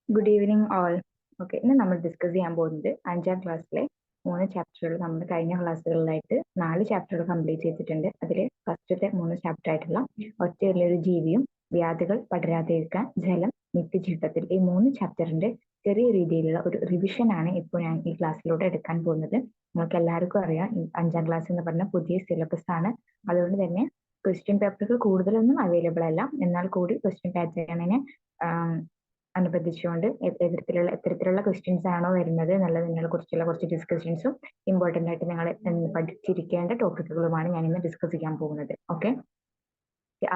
Good evening all. Okay, ഇന്ന് നമ്മൾ discuss ചെയ്യാൻ പോകുന്നത് 5ാം ക്ലാസ്സിലെ 3 ചാപ്റ്ററുകൾ. നമ്മൾ കഴിഞ്ഞ ക്ലാസ്സുകളിലായിട്ട് 4 ചാപ്റ്ററുകൾ കംപ്ലീറ്റ് ചെയ്തിട്ടുണ്ട്. അതിൽ ഫസ്റ്റത്തെ 3 ചാപ്റ്റർ ആയിട്ടുള്ള ഒറ്റയൊരു ജീവിയും, വ്യാധികൾ പടരാതിരിക്കാൻ, ജലം, നിത്യജീവിതത്തിൽ, ഈ 3 ചാപ്റ്ററിന്റെ ചെറിയ രീതിയിലുള്ള ഒരു റിവിഷൻ ആണ് ഇപ്പോൾ ഞാൻ ഈ ക്ലാസ്സിലൂടെ എടുക്കാൻ പോകുന്നത്. നമുക്ക് എല്ലാവർക്കും അറിയാം, 5ാം ക്ലാസ് എന്ന് പറഞ്ഞ പുതിയ സിലബസ് ആണ്. അതുകൊണ്ട് തന്നെ ക്വസ്റ്റ്യൻ പേപ്പറുകൾ കൂടുതലൊന്നും അവൈലബിൾ അല്ല. എന്നാൽ കൂടി ക്വസ്റ്റ്യൻ പാറ്റേണിനെ അനുബന്ധിച്ചുകൊണ്ട് എത്തരത്തിലുള്ള ക്വസ്റ്റ്യൻസ് ആണോ വരുന്നത് എന്നുള്ളതിനെ കുറിച്ചുള്ള കുറച്ച് ഡിസ്കഷൻസും ഇമ്പോർട്ടന്റ് ആയിട്ട് നിങ്ങൾ പഠിച്ചിരിക്കേണ്ട ടോപ്പിക്കുകളുമാണ് ഞാൻ ഇന്ന് ഡിസ്കസ് ചെയ്യാൻ പോകുന്നത്. ഓക്കെ,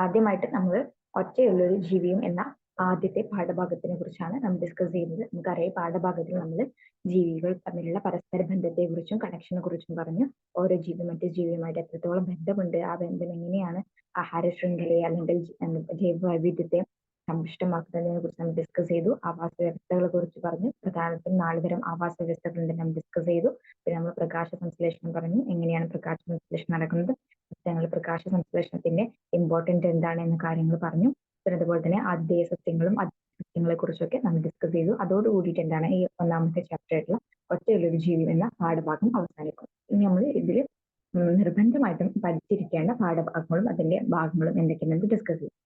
ആദ്യമായിട്ട് നമ്മൾ ഒറ്റയുള്ളൊരു ജീവിയും എന്ന ആദ്യത്തെ പാഠഭാഗത്തിനെ കുറിച്ചാണ് നമ്മൾ ഡിസ്കസ് ചെയ്യുന്നത്. നമുക്കറിയാം, പാഠഭാഗത്തിൽ നമ്മൾ ജീവികൾ തമ്മിലുള്ള പരസ്പര ബന്ധത്തെ കുറിച്ചും കണക്ഷനെ കുറിച്ചും പറഞ്ഞു. ഓരോ ജീവി മറ്റു ജീവിയുമായിട്ട് എത്രത്തോളം ബന്ധമുണ്ട്, ആ ബന്ധം എങ്ങനെയാണ് ആഹാര ശൃംഖലയെ അല്ലെങ്കിൽ ജൈവ വൈവിധ്യത്തെ സമ്പുഷ്ടമാക്കുന്നതിനെ കുറിച്ച് നമ്മൾ ഡിസ്കസ് ചെയ്തു. ആവാസ വ്യവസ്ഥകളെ കുറിച്ച് പറഞ്ഞു. പ്രധാനമായിട്ടും 4 തരം ആവാസ വ്യവസ്ഥകളുണ്ട് നമ്മൾ ഡിസ്കസ് ചെയ്തു. പിന്നെ നമ്മൾ പ്രകാശ സംശ്ലേഷണം പറഞ്ഞു, എങ്ങനെയാണ് പ്രകാശ സംശ്ലേഷണം നടക്കുന്നത്, പ്രകാശ സംശ്ലേഷണത്തിന്റെ ഇമ്പോർട്ടന്റ് എന്താണ് എന്ന കാര്യങ്ങൾ പറഞ്ഞു. പിന്നെ അതുപോലെ തന്നെ ആദ്യ സസ്യങ്ങളും സസ്യങ്ങളെ കുറിച്ചൊക്കെ നമ്മൾ ഡിസ്കസ് ചെയ്തു. അതോടുകൂടിയിട്ട് എന്താണ് ഈ 1ാമത്തെ ചാപ്റ്റർ ആയിട്ടുള്ള ഒറ്റയുള്ളൊരു ജീവി എന്ന പാഠഭാഗം അവസാനിക്കും. ഇനി നമ്മൾ ഇതിൽ നിർബന്ധമായിട്ടും പഠിച്ചിരിക്കേണ്ട പാഠഭാഗങ്ങളും അതിന്റെ ഭാഗങ്ങളും എന്തൊക്കെയാണെന്ന് ഡിസ്കസ് ചെയ്യും.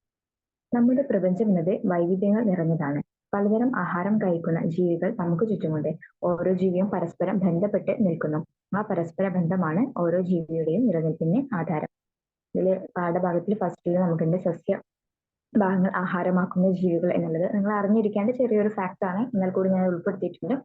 നമ്മുടെ പ്രപഞ്ചം എന്നത് വൈവിധ്യങ്ങൾ നിറഞ്ഞതാണ്. പലതരം ആഹാരം കഴിക്കുന്ന ജീവികൾ നമുക്ക് ചുറ്റുമുണ്ട്. ഓരോ ജീവിയും പരസ്പരം ബന്ധപ്പെട്ട് നിൽക്കുന്നു. ആ പരസ്പര ബന്ധമാണ് ഓരോ ജീവിയുടെയും നിലനിൽപ്പിന് ആധാരം. ഇതിൽ പാഠഭാഗത്തിൽ ഫസ്റ്റിൽ നമുക്കുണ്ട് സസ്യ ഭാഗങ്ങൾ ആഹാരമാക്കുന്ന ജീവികൾ എന്നുള്ളത്. നിങ്ങൾ അറിഞ്ഞിരിക്കേണ്ട ചെറിയൊരു ഫാക്ട് ആണ്, എന്നാൽ കൂടി ഞാൻ ഉൾപ്പെടുത്തിയിട്ടുണ്ട്.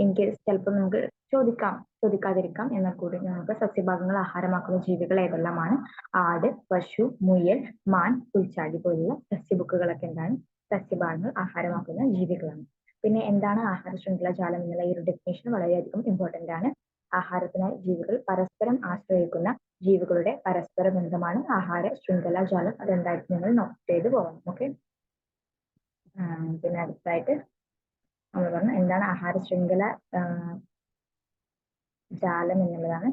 ഇൻ കേസ് ചിലപ്പോൾ നമുക്ക് ചോദിക്കാതിരിക്കാം, എന്നാൽ കൂടി നമുക്ക് സസ്യഭാഗങ്ങൾ ആഹാരമാക്കുന്ന ജീവികൾ ഏതെല്ലാമാണ്? ആട്, പശു, മുയൽ, മാൻ, പുൽച്ചാടി പോലുള്ള സസ്യബുക്കുകളൊക്കെ എന്താണ് സസ്യഭാഗങ്ങൾ ആഹാരമാക്കുന്ന ജീവികളാണ്. പിന്നെ എന്താണ് ആഹാര ശൃംഖല ജാലം എന്നുള്ള ഈ ഒരു ഡെഫിനേഷൻ വളരെയധികം ഇമ്പോർട്ടന്റ് ആണ്. ആഹാരത്തിനായി ജീവികൾ പരസ്പരം ആശ്രയിക്കുന്ന ജീവികളുടെ പരസ്പര ബന്ധമാണ് ആഹാര ശൃംഖല ജാലം. അതെന്തായിട്ട് നിങ്ങൾ നോട്ട് ചെയ്ത് പോകണം. ഓക്കെ, പിന്നെ അടുത്തായിട്ട് നമ്മൾ പറഞ്ഞു എന്താണ് ആഹാര ശൃംഖല ജാലം എന്നുള്ളതാണ്.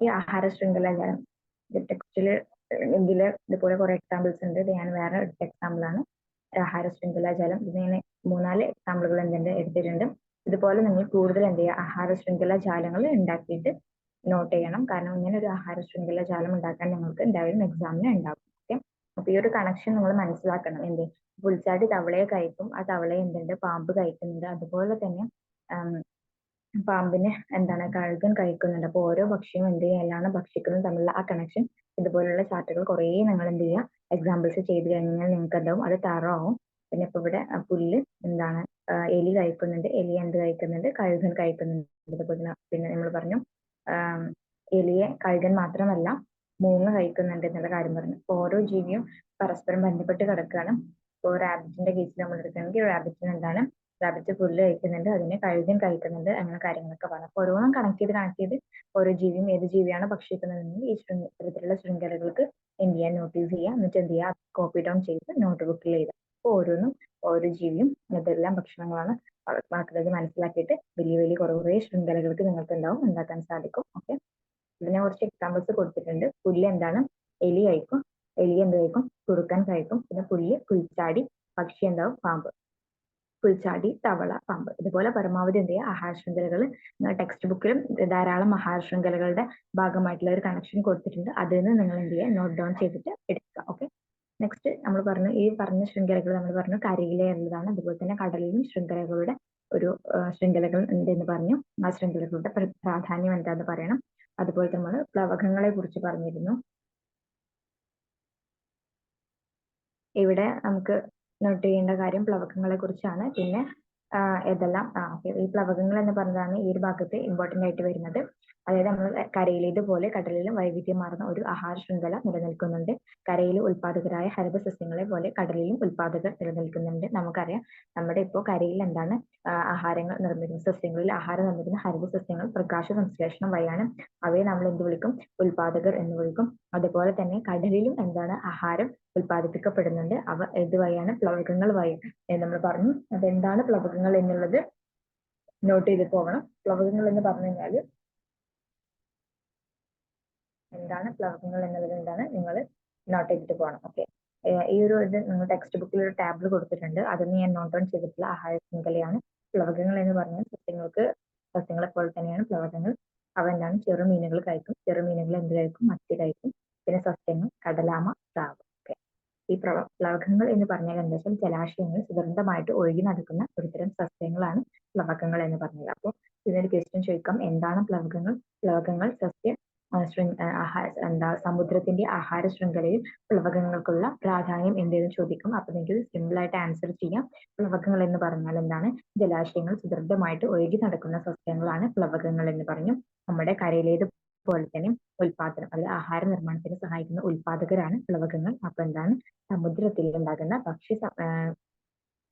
ഈ ആഹാര ശൃംഖല ജാലം ടെക്സ്റ്റില് ഇതില് ഇതുപോലെ കുറെ എക്സാമ്പിൾസ് ഉണ്ട്. ഇത് ഞാൻ വേറെ എടുത്ത എക്സാമ്പിൾ ആണ്. ആഹാര ശൃംഖല ജാലം ഇതിങ്ങനെ 3-4 എക്സാമ്പിളുകൾ എന്തുണ്ട് എടുത്തിട്ടുണ്ട്. ഇതുപോലെ നിങ്ങൾ കൂടുതൽ എന്ത് ചെയ്യുക, ആഹാര ശൃംഖല ജാലങ്ങൾ ഉണ്ടാക്കിയിട്ട് നോട്ട് ചെയ്യണം. കാരണം ഇങ്ങനെ ഒരു ആഹാര ശൃംഖല ജാലം ഉണ്ടാക്കാൻ നിങ്ങൾക്ക് എന്തായാലും എക്സാമിന് ഉണ്ടാവും. ഓക്കെ, അപ്പൊ ഈ ഒരു കണക്ഷൻ നിങ്ങൾ മനസ്സിലാക്കണം. എന്ത്, പുൽച്ചാടി തവളയെ കഴിക്കും, ആ തവളയെ എന്തുണ്ട് പാമ്പ് കഴിക്കുന്നുണ്ട്. അതുപോലെ തന്നെ പാമ്പിനെ എന്താണ് കഴുകൻ കഴിക്കുന്നുണ്ട്. അപ്പൊ ഓരോ പക്ഷിയും എന്ത് ചെയ്യലാണ് ഭക്ഷിക്കുന്നത് തമ്മിലുള്ള ആ കണക്ഷൻ. ഇതുപോലുള്ള ചാർട്ടുകൾ കുറെ നിങ്ങൾ എന്ത് ചെയ്യുക, എക്സാമ്പിൾസ് ചെയ്ത് കഴിഞ്ഞാൽ നിങ്ങൾക്ക് എന്താവും, അത് തറവാകും. പിന്നെ ഇപ്പൊ ഇവിടെ പുല്ല് എന്താണ് എലി കഴിക്കുന്നുണ്ട്, എലി എന്ത് കഴിക്കുന്നുണ്ട്, കഴുകൻ കഴിക്കുന്നുണ്ട്. അതുപോലെ പിന്നെ നമ്മൾ പറഞ്ഞു എലിയെ കഴുകൻ മാത്രമല്ല മൂങ്ങ കഴിക്കുന്നുണ്ട് എന്നുള്ള കാര്യം പറഞ്ഞു. അപ്പൊ ഓരോ ജീവിയും പരസ്പരം ബന്ധപ്പെട്ട് കിടക്കുകയാണ്. ഇപ്പോൾ റാബിറ്റിന്റെ കേസിൽ നമ്മൾ എടുക്കുകയാണെങ്കിൽ റാബിറ്റിന് എന്താണ്, റാബിറ്റ് പുല്ല് കഴിക്കുന്നുണ്ട്, അതിനെ കഴുകൻ കഴിക്കുന്നുണ്ട്, അങ്ങനെ കാര്യങ്ങളൊക്കെ പറഞ്ഞു. അപ്പൊ ഓരോന്നും കണക്ട് ചെയ്ത് ഓരോ ജീവിയും ഏത് ജീവിയാണ് ഭക്ഷിക്കുന്നതെന്ന് ഈ ഇത്തരത്തിലുള്ള ശൃംഖലകൾക്ക് എന്ത് ചെയ്യാൻ നോട്ടീസ് ചെയ്യുക, എന്നിട്ട് എന്ത് ചെയ്യുക, കോപ്പി ഡൗൺ ചെയ്ത് നോട്ട് ബുക്കിൽ എഴുതുക. അപ്പൊ ഓരോന്നും ഓരോ ജീവിയും ഏതെല്ലാം ഭക്ഷണങ്ങളാണ് ബാക്കുന്നത് മനസ്സിലാക്കിയിട്ട് വലിയ വലിയ കുറേ ശൃംഖലകൾക്ക് നിങ്ങൾക്ക് ഉണ്ടാക്കാൻ സാധിക്കും. ഓക്കെ, ഇതിനെ കുറച്ച് എക്സാമ്പിൾസ് കൊടുത്തിട്ടുണ്ട്. പുല്ല് എന്താണ്, എലി കഴിക്കും, എലി എന്ത് കഴിക്കും, കുറുക്കൻ കഴിക്കും. പിന്നെ പുല്ല്, പുൽച്ചാടി, പക്ഷി എന്താവും, പാമ്പ്, പുൽച്ചാടി, തവള, പാമ്പ്. ഇതുപോലെ പരമാവധി എന്ത് ചെയ്യുക, ആഹാര ശൃംഖലകൾ ടെക്സ്റ്റ് ബുക്കിലും ധാരാളം ആഹാര ശൃംഖലകളുടെ ഭാഗമായിട്ടുള്ള ഒരു കണക്ഷൻ കൊടുത്തിട്ടുണ്ട്. അതിൽ നിന്ന് നിങ്ങൾ എന്ത് ചെയ്യുക, നോട്ട് ഡൗൺ ചെയ്തിട്ട് എടുക്കുക. ഓക്കെ, നെക്സ്റ്റ് നമ്മൾ പറഞ്ഞു ഈ പറഞ്ഞ ശൃംഖലകൾ നമ്മൾ പറഞ്ഞു കരയിലെ ഉള്ളതാണ്. അതുപോലെ തന്നെ കടലിലും ശൃംഖലകളുടെ ഒരു ശൃംഖലകൾ ഉണ്ടെന്ന് പറഞ്ഞു. ആ ശൃംഖലകളുടെ പ്രാധാന്യം എന്താന്ന് പറയണം. അതുപോലെ നമ്മൾ പ്ലവകങ്ങളെ കുറിച്ച് പറഞ്ഞിരുന്നു. ഇവിടെ നമുക്ക് നോട്ട് ചെയ്യേണ്ട കാര്യം പ്ലവകങ്ങളെ കുറിച്ചാണ്. പിന്നെ ഏതെല്ലാം ഈ പ്ലവകങ്ങൾ എന്ന് പറഞ്ഞതാണ് ഈ ഒരു ഭാഗത്ത് ഇമ്പോർട്ടന്റ് ആയിട്ട് വരുന്നത്. അതായത് നമ്മൾ കരയിലേതുപോലെ കടലിലും വൈവിധ്യമാർന്ന ഒരു ആഹാര ശൃംഖല നിലനിൽക്കുന്നുണ്ട്. കരയിലെ ഉൽപാദകരായ ഹരിത സസ്യങ്ങളെ പോലെ കടലിലും ഉൽപാദകർ നിലനിൽക്കുന്നുണ്ട്. നമുക്കറിയാം, നമ്മുടെ ഇപ്പോൾ കരയിൽ എന്താണ് ആഹാരങ്ങൾ നിർമ്മിക്കുന്ന സസ്യങ്ങളിൽ ആഹാരം നിർമ്മിക്കുന്ന ഹരിത സസ്യങ്ങൾ പ്രകാശ സംശ്ലേഷണം വഴിയാണ്. അവയെ നമ്മൾ എന്ത് വിളിക്കും, ഉൽപാദകർ എന്ന് വിളിക്കും. അതുപോലെ തന്നെ കടലിലും എന്താണ് ആഹാരം ഉൽപ്പാദിപ്പിക്കപ്പെടുന്നുണ്ട്. അവ ഏത് വഴിയാണ്, പ്ലവകങ്ങൾ വഴി നമ്മൾ പറഞ്ഞു. അതെന്താണ് പ്ലവകങ്ങൾ എന്നുള്ളത് നോട്ട് ചെയ്ത് പോകണം. പ്ലവകങ്ങൾ എന്ന് പറഞ്ഞു കഴിഞ്ഞാൽ എന്താണ് പ്ലവകങ്ങൾ എന്നുള്ളത് എന്താണ് നിങ്ങൾ നോട്ട് ചെയ്തിട്ട് പോകണം. ഓക്കെ, ഈ ഒരു ഇത് നിങ്ങൾ ടെക്സ്റ്റ് ബുക്കിൽ ഒരു ടാബിൾ കൊടുത്തിട്ടുണ്ട്. അതൊന്നും ഞാൻ നോട്ട് ഡൗൺ ചെയ്തിട്ടുള്ള ആഹാര ശൃംഖലയാണ്. പ്ലവകങ്ങൾ എന്ന് പറഞ്ഞാൽ സസ്യങ്ങളെ പോലെ തന്നെയാണ് പ്ലവകങ്ങൾ. അവ എന്താണ്, ചെറുമീനുകൾ കഴിക്കും. ചെറുമീനുകൾ എന്ത് കഴിക്കും? മത്തി കഴിക്കും. പിന്നെ സസ്യങ്ങൾ കടലാമ, സ്രാവ്. ഓക്കെ. ഈ പ്ലവകങ്ങൾ എന്ന് പറഞ്ഞാൽ എന്താ വെച്ചാൽ ജലാശയങ്ങൾ സുഗന്ധമായിട്ട് ഒഴുകി നടക്കുന്ന ഒരുതരം സസ്യങ്ങളാണ് പ്ലവകങ്ങൾ എന്ന് പറഞ്ഞത്. അപ്പോൾ ഇതിനൊരു ക്വസ്റ്റ്യൻ ചോദിക്കാം, എന്താണ് പ്ലവകങ്ങൾ? പ്ലവകങ്ങൾ സമുദ്രത്തിന്റെ ആഹാര ശൃംഖലയിൽ പ്ലവകങ്ങൾക്കുള്ള പ്രാധാന്യം എന്തെന്ന് ചോദിക്കും. അപ്പൊ നിങ്ങൾക്ക് സിമ്പിൾ ആയിട്ട് ആൻസർ ചെയ്യാം. പ്ലവകങ്ങൾ എന്ന് പറഞ്ഞാൽ എന്താണ്? ജലാശയങ്ങൾ സുദൃഢമായിട്ട് ഒഴുകി നടക്കുന്ന സസ്യങ്ങളാണ് പ്ലവകങ്ങൾ എന്ന് പറഞ്ഞു. നമ്മുടെ കരയിലേത് പോലെ തന്നെ ഉൽപാദനം, അതായത് ആഹാര നിർമ്മാണത്തിന് സഹായിക്കുന്ന ഉൽപാദകരാണ് പ്ലവകങ്ങൾ. അപ്പൊ എന്താണ്, സമുദ്രത്തിൽ ഉണ്ടാകുന്ന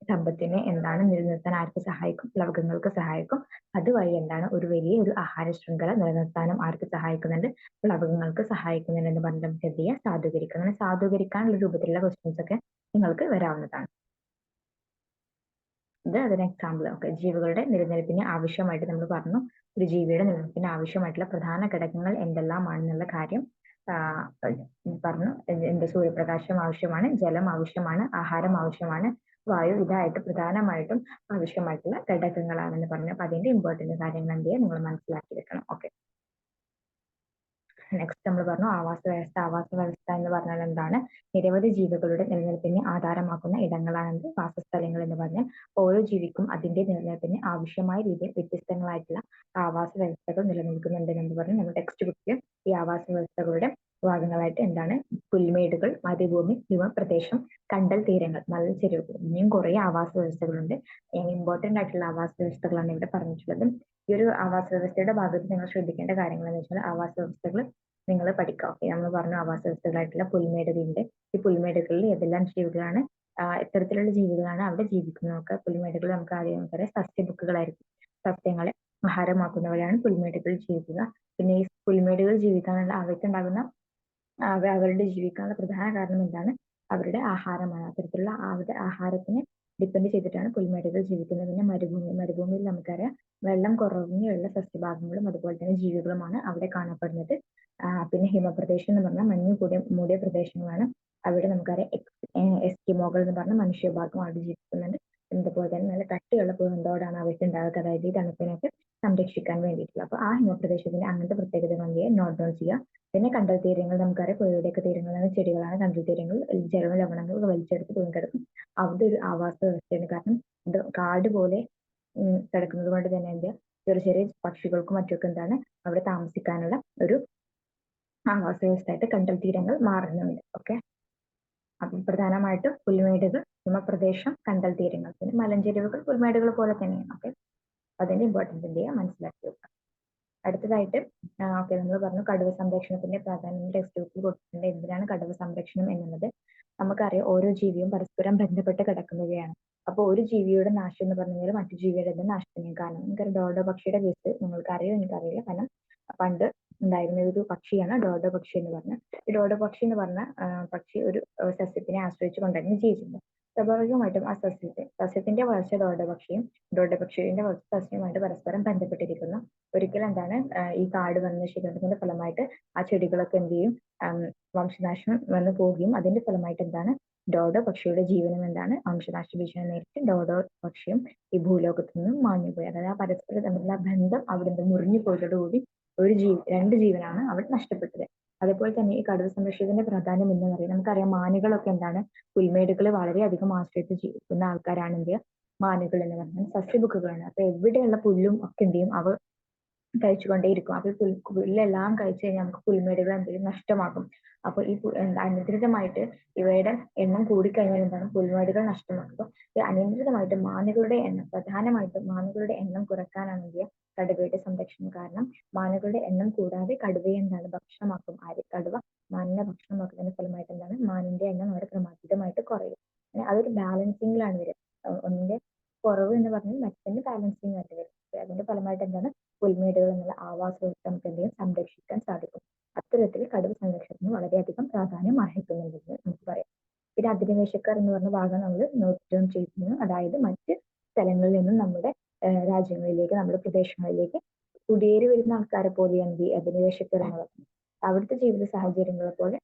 സമ്പത്തിനെ എന്താണ് നിലനിർത്താൻ ആർക്ക് സഹായിക്കും? പ്ലവകങ്ങൾക്ക് സഹായിക്കും. അതുവഴി എന്താണ്, ഒരു വലിയൊരു ആഹാര ശൃംഖല നിലനിർത്താനും ആർക്ക് സഹായിക്കുന്നുണ്ട്? പ്ലവകങ്ങൾക്ക് സഹായിക്കുന്നുണ്ട് എന്ന് പറഞ്ഞ് നമുക്ക് എന്ത് ചെയ്യാം? സാധൂകരിക്കാം. അങ്ങനെ സാധൂകരിക്കാനുള്ള രൂപത്തിലുള്ള ക്വസ്റ്റ്യൻസ് ഒക്കെ നിങ്ങൾക്ക് വരാവുന്നതാണ്. ഇത് അതിന് എക്സാമ്പിൾ. ഓക്കെ. ജീവികളുടെ നിലനിൽപ്പിന് ആവശ്യമായിട്ട് നമ്മൾ പറഞ്ഞു, ഒരു ജീവിയുടെ നിലനിൽപ്പിന് ആവശ്യമായിട്ടുള്ള പ്രധാന ഘടകങ്ങൾ എന്തെല്ലാമാണെന്നുള്ള കാര്യം പറഞ്ഞു. സൂര്യപ്രകാശം ആവശ്യമാണ്, ജലം ആവശ്യമാണ്, ആഹാരം ആവശ്യമാണ്, വായു. ഇതായിട്ട് പ്രധാനമായിട്ടും ആവശ്യമായിട്ടുള്ള ഘടകങ്ങളാണെന്ന് പറഞ്ഞു. അപ്പൊ അതിന്റെ ഇമ്പോർട്ടന്റ് കാര്യങ്ങൾ എന്ത് ചെയ്യുക, നിങ്ങൾ മനസ്സിലാക്കി വെക്കണം. ഓക്കെ. നെക്സ്റ്റ് നമ്മൾ പറഞ്ഞു ആവാസ വ്യവസ്ഥ. ആവാസ വ്യവസ്ഥ എന്ന് പറഞ്ഞാൽ എന്താണ്? നിരവധി ജീവികളുടെ നിലനിൽപ്പിനെ ആധാരമാക്കുന്ന ഇടങ്ങളാണ് വാസസ്ഥലങ്ങൾ എന്ന് പറഞ്ഞാൽ ഓരോ ജീവിക്കും അതിന്റെ നിലനിൽപ്പിന് ആവശ്യമായ രീതിയിൽ വ്യത്യസ്തങ്ങളായിട്ടുള്ള ആവാസ വ്യവസ്ഥകൾ നിലനിൽക്കുന്നുണ്ട് എന്ന് പറഞ്ഞ് നമ്മുടെ ടെക്സ്റ്റ് ബുക്കിൽ ഈ ആവാസ വ്യവസ്ഥകളുടെ ഭാഗങ്ങളായിട്ട് എന്താണ്, പുൽമേടുകൾ, മരുഭൂമി, ഹിമപ്രദേശം, കണ്ടൽ തീരങ്ങൾ, മലഞ്ചെരുവുകൾ, ഇനിയും കുറെ ആവാസ വ്യവസ്ഥകളുണ്ട്. ഇമ്പോർട്ടന്റ് ആയിട്ടുള്ള ആവാസ വ്യവസ്ഥകളാണ് ഇവിടെ പറഞ്ഞിട്ടുള്ളത്. ഈ ഒരു ആവാസ വ്യവസ്ഥയുടെ ഭാഗത്ത് നിങ്ങൾ ശ്രദ്ധിക്കേണ്ട കാര്യങ്ങൾ എന്ന് വെച്ചാൽ ആവാസ വ്യവസ്ഥകൾ നിങ്ങൾ പഠിക്കുക. ഓക്കെ. നമ്മൾ പറഞ്ഞു ആവാസ വ്യവസ്ഥകളായിട്ടുള്ള പുൽമേടുകളുണ്ട്. ഈ പുൽമേടുകളിൽ ഏതെല്ലാം ജീവികളാണ്, ഇത്തരത്തിലുള്ള ജീവികളാണ് അവിടെ ജീവിക്കുന്നതൊക്കെ. പുൽമേടുകൾ നമുക്ക് ആദ്യം നമുക്കറിയാം സസ്യബുക്കുകളായിരിക്കും. സസ്യങ്ങളെ ആഹാരമാക്കുന്നവരാണ് പുൽമേടുകളിൽ ജീവിക്കുക. പിന്നെ ഈ പുൽമേടുകൾ ജീവിക്കാനുള്ള അവയ്ക്കുണ്ടാകുന്ന അവരുടെ ജീവിക്കാനുള്ള പ്രധാന കാരണം എന്താണ്? അവരുടെ ആഹാരമാണ്. അത്തരത്തിലുള്ള അവരുടെ ആഹാരത്തിനെ ഡിപ്പെൻഡ് ചെയ്തിട്ടാണ് പുൽമേടുകൾ ജീവിക്കുന്നത്. പിന്നെ മരുഭൂമിയിൽ നമുക്കറിയാം വെള്ളം കുറഞ്ഞുള്ള സസ്യഭാഗങ്ങളും അതുപോലെ തന്നെ ജീവികളുമാണ് അവിടെ കാണപ്പെടുന്നത്. പിന്നെ ഹിമപ്രദേശം എന്ന് പറഞ്ഞാൽ മഞ്ഞ് മൂടിയ പ്രദേശങ്ങളാണ്. അവിടെ നമുക്കറിയാം എസ്കിമോകൾ എന്ന് പറഞ്ഞ മനുഷ്യഭാഗം അവിടെ ജീവിക്കുന്നുണ്ട്. അതുപോലെ തന്നെ നല്ല കട്ടിയുള്ള പൂന്തോടാണ് അവയ്ക്ക് ഉണ്ടാകുക, അതായത് ഈ തണുപ്പിനൊക്കെ സംരക്ഷിക്കാൻ വേണ്ടിയിട്ടുള്ള. അപ്പൊ ആ ഹിമപ്രദേശത്തിന്റെ അങ്ങനത്തെ പ്രത്യേകതകൾ നോട്ട് ഡൗൺ ചെയ്യുക. പിന്നെ കണ്ടൽ തീരങ്ങൾ നമുക്കറിയാം പുഴയുടെയൊക്കെ തീരങ്ങളാണ്, ചെടികളാണ് കണ്ടൽ തീരങ്ങൾ. ജലവും ലവണങ്ങൾ വലിച്ചെടുത്ത് തൂങ്ങിക്കിടക്കും. അവിടെ ഒരു ആവാസ വ്യവസ്ഥയാണ്. കാരണം ഇത് കാട് പോലെ കിടക്കുന്നത് കൊണ്ട് തന്നെ എന്ത് ചെറിയ ചെറിയ പക്ഷികൾക്കും മറ്റൊക്കെ എന്താണ് അവിടെ താമസിക്കാനുള്ള ഒരു ആവാസ വ്യവസ്ഥയായിട്ട് കണ്ടൽ തീരങ്ങൾ മാറുന്നുണ്ട്. ഓക്കെ. അപ്പം പ്രധാനമായിട്ടും പുൽമേടുകൾ, ഹിമപ്രദേശം, കണ്ടൽ തീരങ്ങൾ, പിന്നെ മലഞ്ചെരുവുകൾ പുൽമേടുകൾ പോലെ തന്നെയാണ്. ഓക്കെ. അതിന്റെ ഇമ്പോർട്ടൻസ് എന്ത് ചെയ്യുക, മനസ്സിലാക്കി വെക്കുക. അടുത്തതായിട്ട് ഓക്കെ, നമ്മൾ പറഞ്ഞു കടുവ സംരക്ഷണത്തിന്റെ പ്രാധാന്യം ടെക്സ്റ്റ് ബുക്കിൽ കൊടുത്തിട്ടുണ്ട്. എന്തിനാണ് കടുവ സംരക്ഷണം എന്നുള്ളത്? നമുക്കറിയാം ഓരോ ജീവിയും പരസ്പരം ബന്ധപ്പെട്ട് കിടക്കുന്നവയാണ്. അപ്പോൾ ഒരു ജീവിയുടെ നാശം എന്ന് പറഞ്ഞാൽ മറ്റു ജീവിയുടെ നാശത്തിനും കാരണം. നമുക്കറിയാം ഡോഡോ പക്ഷിയുടെ കേസ് നിങ്ങൾക്കറിയോ? എനിക്കറിയില്ല. കാരണം പണ്ട് ഉണ്ടായിരുന്ന ഒരു പക്ഷിയാണ് ഡോഡോ പക്ഷി എന്ന് പറഞ്ഞ. ഈ ഡോഡോ പക്ഷി എന്ന് പറഞ്ഞ പക്ഷി ഒരു സസ്യത്തിനെ ആശ്രയിച്ചു കൊണ്ടായിരുന്നു ജീവിച്ചിരുന്നത്. സ്വാഭാവികമായിട്ടും ആ സസ്യത്തിന്റെ വളർച്ച ഡോഡോ പക്ഷിയുടെ വളർച്ച സസ്യവുമായിട്ട് പരസ്പരം ബന്ധപ്പെട്ടിരിക്കുന്നു. ഒരിക്കലും എന്താണ് ഈ കാട് വന്ന് നശിക്കുന്നതിന്റെ ഫലമായിട്ട് ആ ചെടികളൊക്കെ എന്ത് ചെയ്യും, വംശനാശം വന്നു പോവുകയും അതിന്റെ ഫലമായിട്ട് എന്താണ് ഡോഡോ പക്ഷിയുടെ ജീവനും എന്താണ് വംശനാശ ഭീഷണി നേരിട്ട് ഡോഡോ പക്ഷിയും ഈ ഭൂലോകത്തു നിന്നും മാഞ്ഞുപോയി. അതായത് ആ പരസ്പരം തമ്മിലുള്ള ബന്ധം അവിടെ മുറിഞ്ഞു പോയതോടുകൂടി രണ്ട് ജീവനാണ് അവിടെ നഷ്ടപ്പെട്ടത്. അതുപോലെ തന്നെ ഈ കടുവ സംരക്ഷണത്തിന്റെ പ്രാധാന്യം എന്ന് പറയുന്നത് നമുക്കറിയാം മാനുകളൊക്കെ എന്താണ് പുൽമേടുകളെ വളരെയധികം ആശ്രയിച്ച് ജീവിക്കുന്ന ആൾക്കാരാണ്. എന്ത് മാനുകൾ എന്ന് പറഞ്ഞാൽ സസ്യബുക്കുകളാണ്. അപ്പൊ എവിടെയുള്ള പുല്ലും ഒക്കെ എന്ത് ചെയ്യും, അവ കഴിച്ചുകൊണ്ടേയിരിക്കും. അപ്പൊ പുല്ലെല്ലാം കഴിച്ചു കഴിഞ്ഞാൽ നമുക്ക് പുൽമേടുകൾ എന്തെങ്കിലും നഷ്ടമാകും. അപ്പൊ ഈ അനിയന്ത്രിതമായിട്ട് ഇവയുടെ എണ്ണം കൂടിക്കഴിഞ്ഞാൽ എന്താണ് പുൽമേടുകൾ നഷ്ടമാകും. അപ്പൊ ഈ അനിയന്ത്രിതമായിട്ട് പ്രധാനമായിട്ടും മാനുകളുടെ എണ്ണം കുറയ്ക്കാനാണെങ്കിൽ കടുവയുടെ സംരക്ഷണം. കാരണം മാനുകളുടെ എണ്ണം കൂടാതെ കടുവയെ എന്താണ് ഭക്ഷണമാക്കും. കടുവ മാനിനെ ഭക്ഷണമാക്കുന്നതിന്റെ ഫലമായിട്ട് എന്താണ് മാനിന്റെ എണ്ണം അവിടെ ക്രമാതീതമായിട്ട് കുറയും. അതൊരു ബാലൻസിങ്ങിലാണ് വരിക. ഒന്നിന്റെ കുറവ് എന്ന് പറഞ്ഞാൽ മറ്റൊന്ന് ബാലൻസിങ് ആയിട്ട് വരും. അതിന്റെ ഫലമായിട്ട് എന്താണ് പുൽമേടുകൾ എന്നുള്ള ആവാസ വ്യവസ്ഥ നമുക്ക് എന്തെങ്കിലും സംരക്ഷിക്കാൻ സാധിക്കും. അത്തരത്തിൽ കടുവ സംരക്ഷണത്തിന് വളരെയധികം പ്രാധാന്യം അർഹിക്കുന്നുണ്ടെന്ന് നമുക്ക് പറയാം. പിന്നെ അധിനിവേശക്കാർ എന്ന് പറഞ്ഞ ഭാഗം നമ്മൾ നോട്ട് ഡൗൺ ചെയ്തിരുന്നു. അതായത് മറ്റ് സ്ഥലങ്ങളിൽ നിന്നും നമ്മുടെ രാജ്യങ്ങളിലേക്ക്, നമ്മുടെ പ്രദേശങ്ങളിലേക്ക് കുടിയേറി വരുന്ന ആൾക്കാരെ പോലെയാണ് ഈ അധിനിവേശക്കാർ എന്ന് പറയുന്നത്. അവിടുത്തെ ജീവിത സാഹചര്യങ്ങളെ പോലെ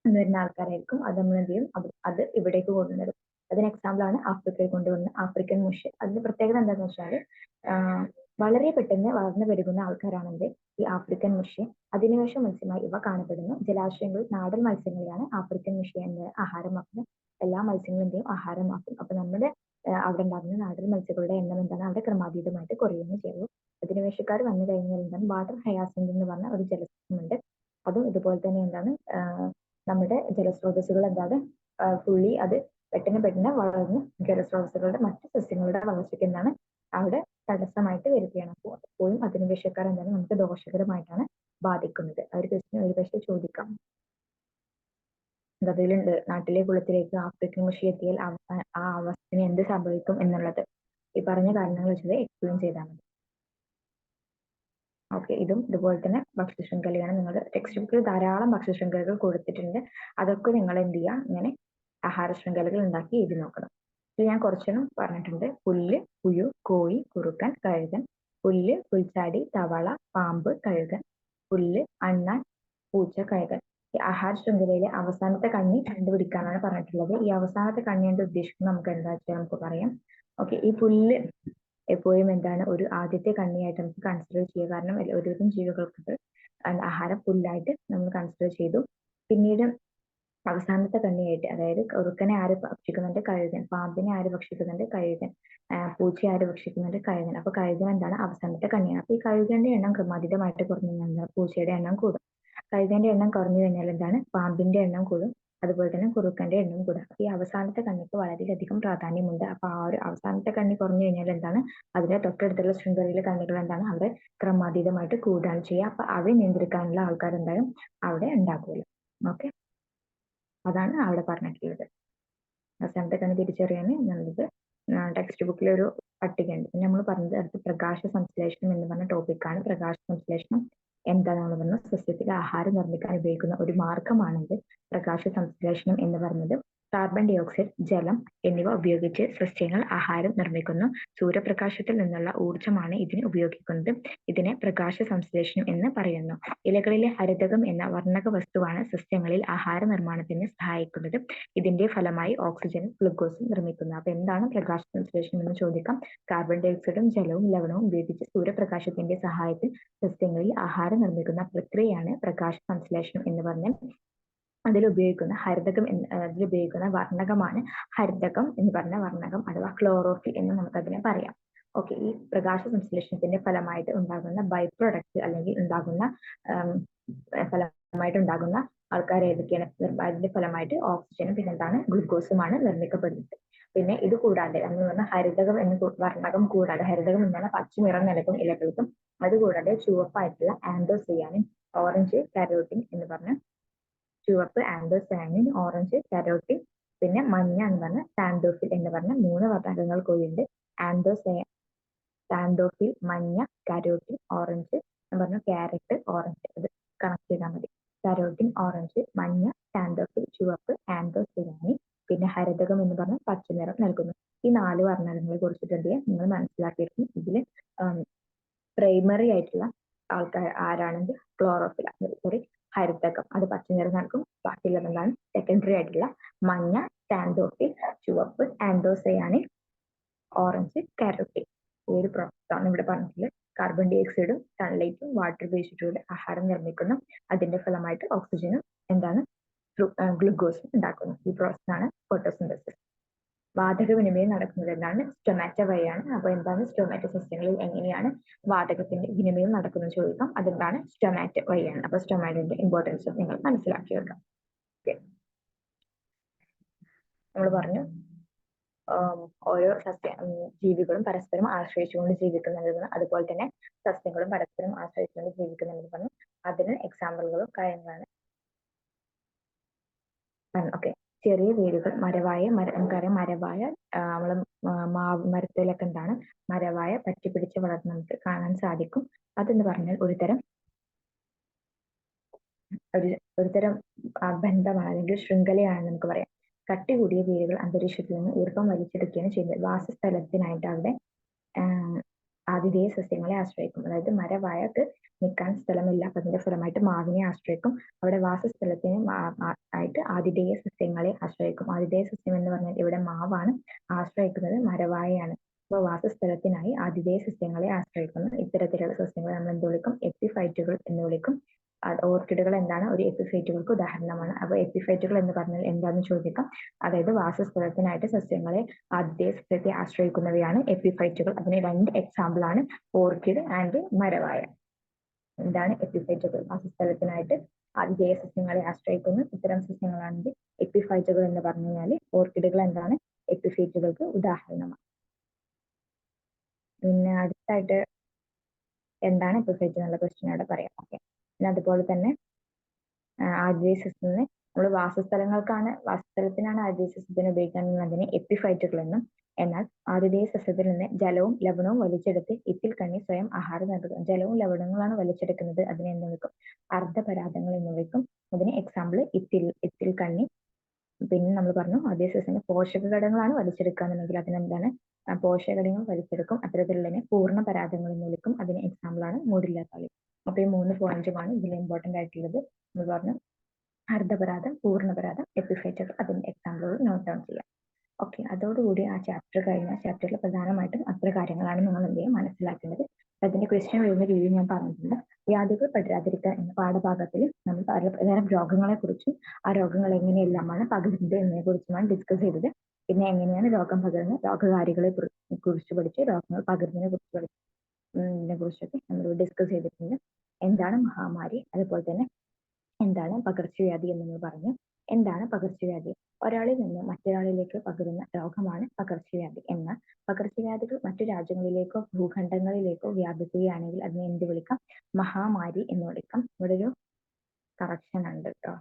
എന്ന് വരുന്ന ആൾക്കാരായിരിക്കും. അത് നമ്മൾ എന്ത് ചെയ്യും, അത് ഇവിടേക്ക് കൊണ്ടുവരും. അതിന് എക്സാമ്പിൾ ആണ് ആഫ്രിക്കയിൽ കൊണ്ടുവന്ന ആഫ്രിക്കൻ മുഷ്. അതിന്റെ പ്രത്യേകത എന്താണെന്ന് വെച്ചാൽ വളരെ പെട്ടെന്ന് വളർന്നു പെരുകുന്ന ആൾക്കാരാണെങ്കിൽ ഈ ആഫ്രിക്കൻ മുഷ് അധിനിവേശ മത്സ്യമായി ഇവ കാണപ്പെടുന്നു. ജലാശയങ്ങളിൽ നാടൻ മത്സ്യങ്ങളെയാണ് ആഫ്രിക്കൻ മുഷ് എന്ന ആഹാരമാക്കുന്നത്. എല്ലാ മത്സ്യങ്ങളുടെയും ആഹാരമാക്കും. അപ്പൊ നമ്മുടെ അവിടെ ഉണ്ടാകുന്ന നാടൻ മത്സ്യങ്ങളുടെ എണ്ണം എന്താണ്, അവിടെ ക്രമാതീതമായിട്ട് കുറയുകയും ചെയ്തു. അധിനിവേശക്കാർ വന്നു കഴിഞ്ഞാൽ എന്താണ്, വാട്ടർ ഹയാസിന്റ് എന്ന് പറഞ്ഞ ഒരു ജലസസ്യമുണ്ട്. അതും ഇതുപോലെ തന്നെ എന്താണ്, നമ്മുടെ ജലസ്രോതസ്സുകൾ എന്താണ് ഫുള്ളി അത് പെട്ടെന്ന് വളർന്ന് ജലസ്രോതസ്സുകളുടെ മറ്റു സസ്യങ്ങളുടെ വളർച്ചയ്ക്ക് എന്താണ് അവിടെ തടസ്സമായിട്ട് വരികയാണ്. അപ്പോൾ അപ്പോഴും അധിനിവേശക്കാർ എന്താണ് നമുക്ക് ദോഷകരമായിട്ടാണ് ബാധിക്കുന്നത്. ആ ഒരു ക്വസ്റ്റ്യൻ ഒരു പക്ഷേ ചോദിക്കാം. ഗതയിലുണ്ട്, നാട്ടിലെ കുളത്തിലേക്ക് ആഫ്രിക്കൻ മുഷി എത്തിയാൽ ആ അവസ്ഥന് എന്ത് സംഭവിക്കും എന്നുള്ളത് ഈ പറഞ്ഞ കാരണങ്ങൾ വെച്ചത് എക്സ്പ്ലെയിൻ ചെയ്താൽ മതി. ഓക്കെ, ഇതും ഇതുപോലെ തന്നെ ഭക്ഷ്യശൃംഖലയാണ്. നിങ്ങളുടെ ടെക്സ്റ്റ് ബുക്കിൽ ധാരാളം ഭക്ഷ്യശൃംഖലകൾ കൊടുത്തിട്ടുണ്ട്. അതൊക്കെ നിങ്ങൾ എന്ത് ചെയ്യുക, ഇങ്ങനെ ആഹാര ശൃംഖലകൾ ഉണ്ടാക്കി എഴുതി നോക്കണം. ഇത് ഞാൻ കുറച്ചെണ്ണം പറഞ്ഞിട്ടുണ്ട്. പുല്ല്, പുഴു, കോഴി, കുറുക്കൻ, കഴുകൻ. പുല്ല്, പുൽച്ചാടി, തവള, പാമ്പ്, കഴുകൻ. പുല്ല്, അണ്ണാൻ, പൂച്ച, കഴുകൻ. ഈ ആഹാര ശൃംഖലയിലെ അവസാനത്തെ കണ്ണി കണ്ടുപിടിക്കാനാണ് പറഞ്ഞിട്ടുള്ളത്. ഈ അവസാനത്തെ കണ്ണി കൊണ്ട് ഉദ്ദേശിക്കുന്നത് നമുക്ക് എന്താ വെച്ചാൽ നമുക്ക് പറയാം. ഓക്കെ, ഈ പുല്ല് എപ്പോഴും എന്താണ് ഒരു ആദ്യത്തെ കണ്ണിയായിട്ട് നമുക്ക് കൺസിഡർ ചെയ്യുക. കാരണം ഒരുവിധം ജീവികൾക്ക് ആഹാരം പുല്ലായിട്ട് നമ്മൾ കൺസിഡർ ചെയ്തു. പിന്നീട് അവസാനത്തെ കണ്ണിയായിട്ട്, അതായത് കുറുക്കനെ ആര് ഭക്ഷിക്കുന്നുണ്ട്, കഴുകൻ. പാമ്പിനെ ആര് ഭക്ഷിക്കുന്നുണ്ട്, കഴുകൻ. പൂച്ച ആര് ഭക്ഷിക്കുന്നുണ്ട്, കഴുകൻ. അപ്പൊ കഴുകൻ എന്താണ് അവസാനത്തെ കണ്ണിയാണ്. അപ്പൊ ഈ കഴുകന്റെ എണ്ണം ക്രമാതീതമായിട്ട് കുറഞ്ഞു കഴിഞ്ഞാൽ പൂച്ചയുടെ എണ്ണം കൂടും. കഴുകന്റെ എണ്ണം കുറഞ്ഞു കഴിഞ്ഞാൽ എന്താണ് പാമ്പിന്റെ എണ്ണം കൂടും. അതുപോലെ തന്നെ കുറുക്കന്റെ എണ്ണം കൂടും. അപ്പൊ ഈ അവസാനത്തെ കണ്ണിക്ക് വളരെയധികം പ്രാധാന്യമുണ്ട്. അപ്പൊ ആ ഒരു അവസാനത്തെ കണ്ണി കുറഞ്ഞു കഴിഞ്ഞാൽ എന്താണ് അതിന്റെ തൊട്ടടുത്തുള്ള ശൃംഖലയിലെ കണ്ണികൾ എന്താണ് അവിടെ ക്രമാതീതമായിട്ട് കൂടുകയാണ് ചെയ്യുക. അപ്പൊ അവയെ നിയന്ത്രിക്കാനുള്ള ആൾക്കാർ എന്തായാലും അവിടെ ഉണ്ടാകുമല്ലോ. ഓക്കെ, അതാണ് അവിടെ പറഞ്ഞിട്ടുള്ളത്. അവസാനത്തെ കണ്ണ് തിരിച്ചറിയാൻ നല്ലത് ടെക്സ്റ്റ് ബുക്കിൽ ഒരു പട്ടികയുണ്ട്. പിന്നെ നമ്മൾ പറഞ്ഞത് അടുത്ത് പ്രകാശ സംശ്ലേഷണം എന്ന് പറഞ്ഞ ടോപ്പിക്കാണ്. പ്രകാശ സംശ്ലേഷണം എന്താണെന്ന് പറഞ്ഞാൽ സസ്യത്തിലെ ആഹാരം നിർമ്മിക്കാൻ ഉപയോഗിക്കുന്ന ഒരു മാർഗമാണിത്. പ്രകാശ സംശ്ലേഷണം എന്ന് പറയുന്നത് കാർബൺ ഡൈ ഓക്സൈഡ്, ജലം എന്നിവ ഉപയോഗിച്ച് സസ്യങ്ങൾ ആഹാരം നിർമ്മിക്കുന്നു. സൂര്യപ്രകാശത്തിൽ നിന്നുള്ള ഊർജ്ജമാണ് ഇതിന് ഉപയോഗിക്കുന്നത്. ഇതിനെ പ്രകാശ സംശ്ലേഷണം എന്ന് പറയുന്നു. ഇലകളിലെ ഹരിതകം എന്ന വർണ്ണക വസ്തുവാണ് സസ്യങ്ങളിൽ ആഹാര നിർമ്മാണത്തിന് സഹായിക്കുന്നത്. ഇതിന്റെ ഫലമായി ഓക്സിജനും ഗ്ലൂക്കോസും നിർമ്മിക്കുന്നു. അപ്പൊ എന്താണ് പ്രകാശ സംശ്ലേഷണം എന്ന് ചോദിക്കാം. കാർബൺ ഡൈ ഓക്സൈഡും ജലവും ലവണവും ഉപയോഗിച്ച് സൂര്യപ്രകാശത്തിന്റെ സഹായത്തിൽ സസ്യങ്ങളിൽ ആഹാരം നിർമ്മിക്കുന്ന പ്രക്രിയയാണ് പ്രകാശ സംശ്ലേഷണം എന്ന് പറഞ്ഞാൽ. അതിലുപയോഗിക്കുന്ന ഹരിതകം അതിലുപയോഗിക്കുന്ന വർണ്ണകമാണ് ഹരിതകം എന്ന് പറഞ്ഞ വർണ്ണകം അഥവാ ക്ലോറോഫിൽ എന്ന് നമുക്കതിനെ പറയാം. ഓക്കെ, ഈ പ്രകാശ സംശ്ലേഷണത്തിന്റെ ഫലമായിട്ട് ഉണ്ടാകുന്ന ബൈ പ്രൊഡക്റ്റ് അല്ലെങ്കിൽ ഫലമായിട്ട് ആൾക്കാർ ഏതൊക്കെയാണ്? അതിന്റെ ഫലമായിട്ട് ഓക്സിജനും പിന്നെന്താണ് ഗ്ലൂക്കോസുമാണ് നിർമ്മിക്കപ്പെടുന്നത്. പിന്നെ ഇത് കൂടാതെ എന്ന് പറഞ്ഞാൽ ഹരിതകം എന്ന് വർണ്ണകം കൂടാതെ, ഹരിതകം എന്നാണ് പച്ച നിറം നൽകും ഇലകൾക്കും. അതുകൂടാതെ ചുവപ്പായിട്ടുള്ള ആന്തോസയാനിൻ, ഓറഞ്ച് കാരോട്ടിൻ എന്ന് പറഞ്ഞ ചുവപ്പ് ആന്തോസയാനിൻ, ഓറഞ്ച് കാരോട്ടിൻ, പിന്നെ മഞ്ഞ എന്ന് പറഞ്ഞ സാന്തോഫിൽ എന്ന് പറഞ്ഞ 3 വർണ്ണകങ്ങൾ കൂടിയുണ്ട്. സാന്തോഫിൽ, മഞ്ഞ, കാരോട്ടിൻ, ഓറഞ്ച് എന്ന് പറഞ്ഞ ക്യാരറ്റ്, ഓറഞ്ച്. അത് കണക്ട് ചെയ്താൽ മതി. കാരോട്ടിൻ, ഓറഞ്ച്, മഞ്ഞ, സാന്തോഫിൽ, ചുവപ്പ്, ആന്തോസയാനിൻ, പിന്നെ ഹരിതകം എന്ന് പറഞ്ഞ പച്ചനിറം നൽകുന്നു. ഈ 4 വർണ്ണകങ്ങളെ കുറിച്ചിട്ട് നിങ്ങൾ മനസ്സിലാക്കിയിരിക്കും. ഇതില് പ്രൈമറി ആയിട്ടുള്ള ആൾക്കാർ ആരാണെങ്കിൽ ക്ലോറോഫിൽ, സോറി ഹരിതകം, അത് പച്ചനിറം നൽകും. ബാക്കിയുള്ളത് എന്താണ് സെക്കൻഡറി ആയിട്ടുള്ള മഞ്ഞ, സാന്തോഫിൽ, ചുവപ്പ്, ആന്തോസയാനിൻ, ഓറഞ്ച്, കാരോട്ടിൻ. ഈ ഒരു പ്രോസസ്സാണ് ഇവിടെ പറഞ്ഞിട്ടുള്ളത്. കാർബൺ ഡൈ ഓക്സൈഡും സൺലൈറ്റും വാട്ടർ ഉപയോഗിച്ചിട്ടുള്ള ആഹാരം നിർമ്മിക്കുന്നു. അതിന്റെ ഫലമായിട്ട് ഓക്സിജനും എന്താണ് ഗ്ലൂക്കോസും ഉണ്ടാക്കുന്നു. ഈ പ്രോസസ്സാണ് ഫോട്ടോസിന്തസിസ്. വാതക വിനിമയം നടക്കുന്നത് എന്താണ്? സ്റ്റൊമാറ്റോ വഴിയാണ്. അപ്പൊ എന്താണ് സ്റ്റൊമാറ്റോ സസ്യങ്ങളിൽ എങ്ങനെയാണ് വാതകത്തിന്റെ വിനിമയം നടക്കുന്നത് ചോദിക്കാം. അതെന്താണ്? സ്റ്റൊമാറ്റോ വഴിയാണ്. അപ്പൊ സ്റ്റൊമാറ്റോന്റെ ഇമ്പോർട്ടൻസ് നിങ്ങൾ മനസ്സിലാക്കി വെക്കാം. ഓക്കെ, നമ്മൾ പറഞ്ഞു ഓരോ ജീവികളും പരസ്പരം ആശ്രയിച്ചുകൊണ്ട് ജീവിക്കുന്നുണ്ടെന്ന്, അതുപോലെ തന്നെ സസ്യങ്ങളും പരസ്പരം ആശ്രയിച്ചുകൊണ്ട് ജീവിക്കുന്നുണ്ടെന്ന് പറഞ്ഞു. അതിന് എക്സാമ്പിളുകളും കാര്യങ്ങളാണ്. ഓക്കെ, ചെറിയ വേരുകൾ, മരവായ നമുക്കറിയാം മരവായ നമ്മള് മാവ് മരത്തിലൊക്കെ എന്താണ് മരവായ പറ്റിപ്പിടിച്ച് വളർന്ന് നമുക്ക് കാണാൻ സാധിക്കും. അതെന്ന് പറഞ്ഞാൽ ഒരുതരം ബന്ധമാണ് അല്ലെങ്കിൽ ശൃംഖലയാണ് നമുക്ക് പറയാം. കട്ടി കൂടിയ വേരുകൾ അന്തരീക്ഷത്തിൽ നിന്ന് ഈർപ്പം വലിച്ചെടുക്കുകയാണ് ചെയ്യുന്നത്. വാസസ്ഥലത്തിനായിട്ട് അവിടെ ആതിഥേയ സസ്യങ്ങളെ ആശ്രയിക്കും. അതായത് മരവാഴക്ക് നിൽക്കാൻ സ്ഥലമില്ല, അപ്പൊ അതിന്റെ ഫലമായിട്ട് മാവിനെ ആശ്രയിക്കും. അവിടെ വാസസ്ഥലത്തിന് ആയിട്ട് ആതിഥേയ സസ്യങ്ങളെ ആശ്രയിക്കും. ആതിഥേയ സസ്യം എന്ന് പറഞ്ഞാൽ ഇവിടെ മാവാണ്, ആശ്രയിക്കുന്നത് മരവാഴയാണ്. അപ്പോൾ വാസസ്ഥലത്തിനായി ആതിഥേയ സസ്യങ്ങളെ ആശ്രയിക്കുന്നു. ഇത്തരത്തിലുള്ള സസ്യങ്ങളെ നമ്മൾ എന്ത് വിളിക്കും? എപ്പിഫൈറ്റുകൾ എന്ന് വിളിക്കും. ഓർക്കിഡുകൾ എന്താണ്? ഒരു എപ്പിഫൈറ്റുകൾക്ക് ഉദാഹരണമാണ്. അപ്പൊ എപ്പിഫൈറ്റുകൾ എന്ന് പറഞ്ഞാൽ എന്താണെന്ന് ചോദിക്കാം. അതായത് വാസസ്ഥലത്തിനായിട്ട് സസ്യങ്ങളെ ആതിഥേയ സസ്യത്തെ ആശ്രയിക്കുന്നവയാണ് എപ്പിഫൈറ്റുകൾ. അതിന് 2 എക്സാമ്പിൾ ആണ് ഓർക്കിഡ് ആൻഡ് മരവാഴ. എന്താണ് എപ്പിഫൈറ്റുകൾ? വാസസ്ഥലത്തിനായിട്ട് ആതിഥേയ സസ്യങ്ങളെ ആശ്രയിക്കുന്നു. ഇത്തരം സസ്യങ്ങളാണെങ്കിൽ എപ്പിഫൈറ്റുകൾ എന്ന് പറഞ്ഞു കഴിഞ്ഞാൽ ഓർക്കിഡുകൾ എന്താണ്? എപ്പിഫൈറ്റുകൾക്ക് ഉദാഹരണമാണ്. പിന്നെ അടുത്തായിട്ട് എന്താണ് എപ്പിഫൈറ്റ് എന്നുള്ള ക്വസ്റ്റ്യൻ അവിടെ പറയാം. ഓക്കെ, പിന്നെ അതുപോലെ തന്നെ ആതിഥേയ സസ്യത്തിന് നമ്മൾ വാസസ്ഥലത്തിനാണ് ആതിഥേയ സസ്യത്തിന് ഉപയോഗിക്കുന്നത്, അതിനെ എപ്പിഫൈറ്റുകൾ എന്നും. എന്നാൽ ആതിഥേയ സസ്യത്തിൽ നിന്ന് ജലവും ലവണവും വലിച്ചെടുത്ത് ഇത്തിൽ കണ്ണി സ്വയം ആഹാരം നൽകുന്നു. ജലവും ലവണങ്ങളാണ് വലിച്ചെടുക്കുന്നത്, അതിനെ എന്ത് വിളിക്കും? അർദ്ധപരാഗങ്ങൾ എന്ന് വിളിക്കും. അതിന് എക്സാമ്പിൾ ഇത്തിൽ കണ്ണി. പിന്നെ നമ്മൾ പറഞ്ഞു ആതിഥേയ സസ്യത്തിന് പോഷക ഘടകങ്ങളാണ് വലിച്ചെടുക്കുക എന്നുണ്ടെങ്കിൽ അതിനെന്താണ്? പോഷകഘടകങ്ങൾ വലിച്ചെടുക്കും. അത്തരത്തിലുള്ളതിനെ പൂർണ്ണ പരാഗങ്ങൾ എന്ന് വിളിക്കും. അതിന് എക്സാമ്പിൾ ആണ് മൂടില്ലാത്തളി. അപ്പൊ ഈ 3 പോയിന്റുമാണ് ഇതിൽ ഇമ്പോർട്ടന്റ് ആയിട്ടുള്ളത്. നമ്മൾ പറഞ്ഞു അർദ്ധപരാഗം, പൂർണ്ണപരാഗം, എപ്പിഫൈറ്റുകൾ, അതിന്റെ എക്സാമ്പിളുകൾ നോട്ട് ഡൗൺ ചെയ്യാം. ഓക്കെ, അതോടുകൂടി ആ ചാപ്റ്റർ കഴിഞ്ഞ ചാപ്റ്ററിൽ പ്രധാനമായിട്ടും അത്ര കാര്യങ്ങളാണ് നിങ്ങൾ എന്ത് ചെയ്യുക മനസ്സിലാക്കേണ്ടത്. അതിന്റെ ക്വസ്റ്റ്യൻ വരുന്ന രീതി ഞാൻ പറഞ്ഞിട്ടുണ്ട്. വ്യാധികൾ പടരാതിരിക്കാൻ എന്ന പാഠഭാഗത്തിൽ നമ്മൾ പലതരം രോഗങ്ങളെ കുറിച്ചും ആ രോഗങ്ങൾ എങ്ങനെയെല്ലാമാണ് പകരുന്നത് എന്നതിനെ കുറിച്ചുമാണ് ഡിസ്കസ് ചെയ്തത്. പിന്നെ എങ്ങനെയാണ് രോഗം പകരുന്നത്, രോഗകാരികളെ കുറിച്ച് പഠിച്ച്, രോഗങ്ങൾ പകരുന്നതിനെ കുറിച്ചൊക്കെ നമ്മൾ ഡിസ്കസ് ചെയ്തിട്ടുണ്ട്. എന്താണ് മഹാമാരി, അതുപോലെ തന്നെ എന്താണ് പകർച്ചവ്യാധി എന്ന് നമ്മൾ പറഞ്ഞു. എന്താണ് പകർച്ചവ്യാധി? ഒരാളിൽ നിന്ന് മറ്റൊരാളിലേക്ക് പകരുന്ന രോഗമാണ് പകർച്ചവ്യാധി. എന്നാൽ പകർച്ചവ്യാധികൾ മറ്റു രാജ്യങ്ങളിലേക്കോ ഭൂഖണ്ഡങ്ങളിലേക്കോ വ്യാപിക്കുകയാണെങ്കിൽ അതിനെ എന്ത് വിളിക്കാം? മഹാമാരി എന്ന് വിളിക്കാം. ഇവിടെ ഒരു കറക്ഷൻ ഉണ്ട് കേട്ടോ.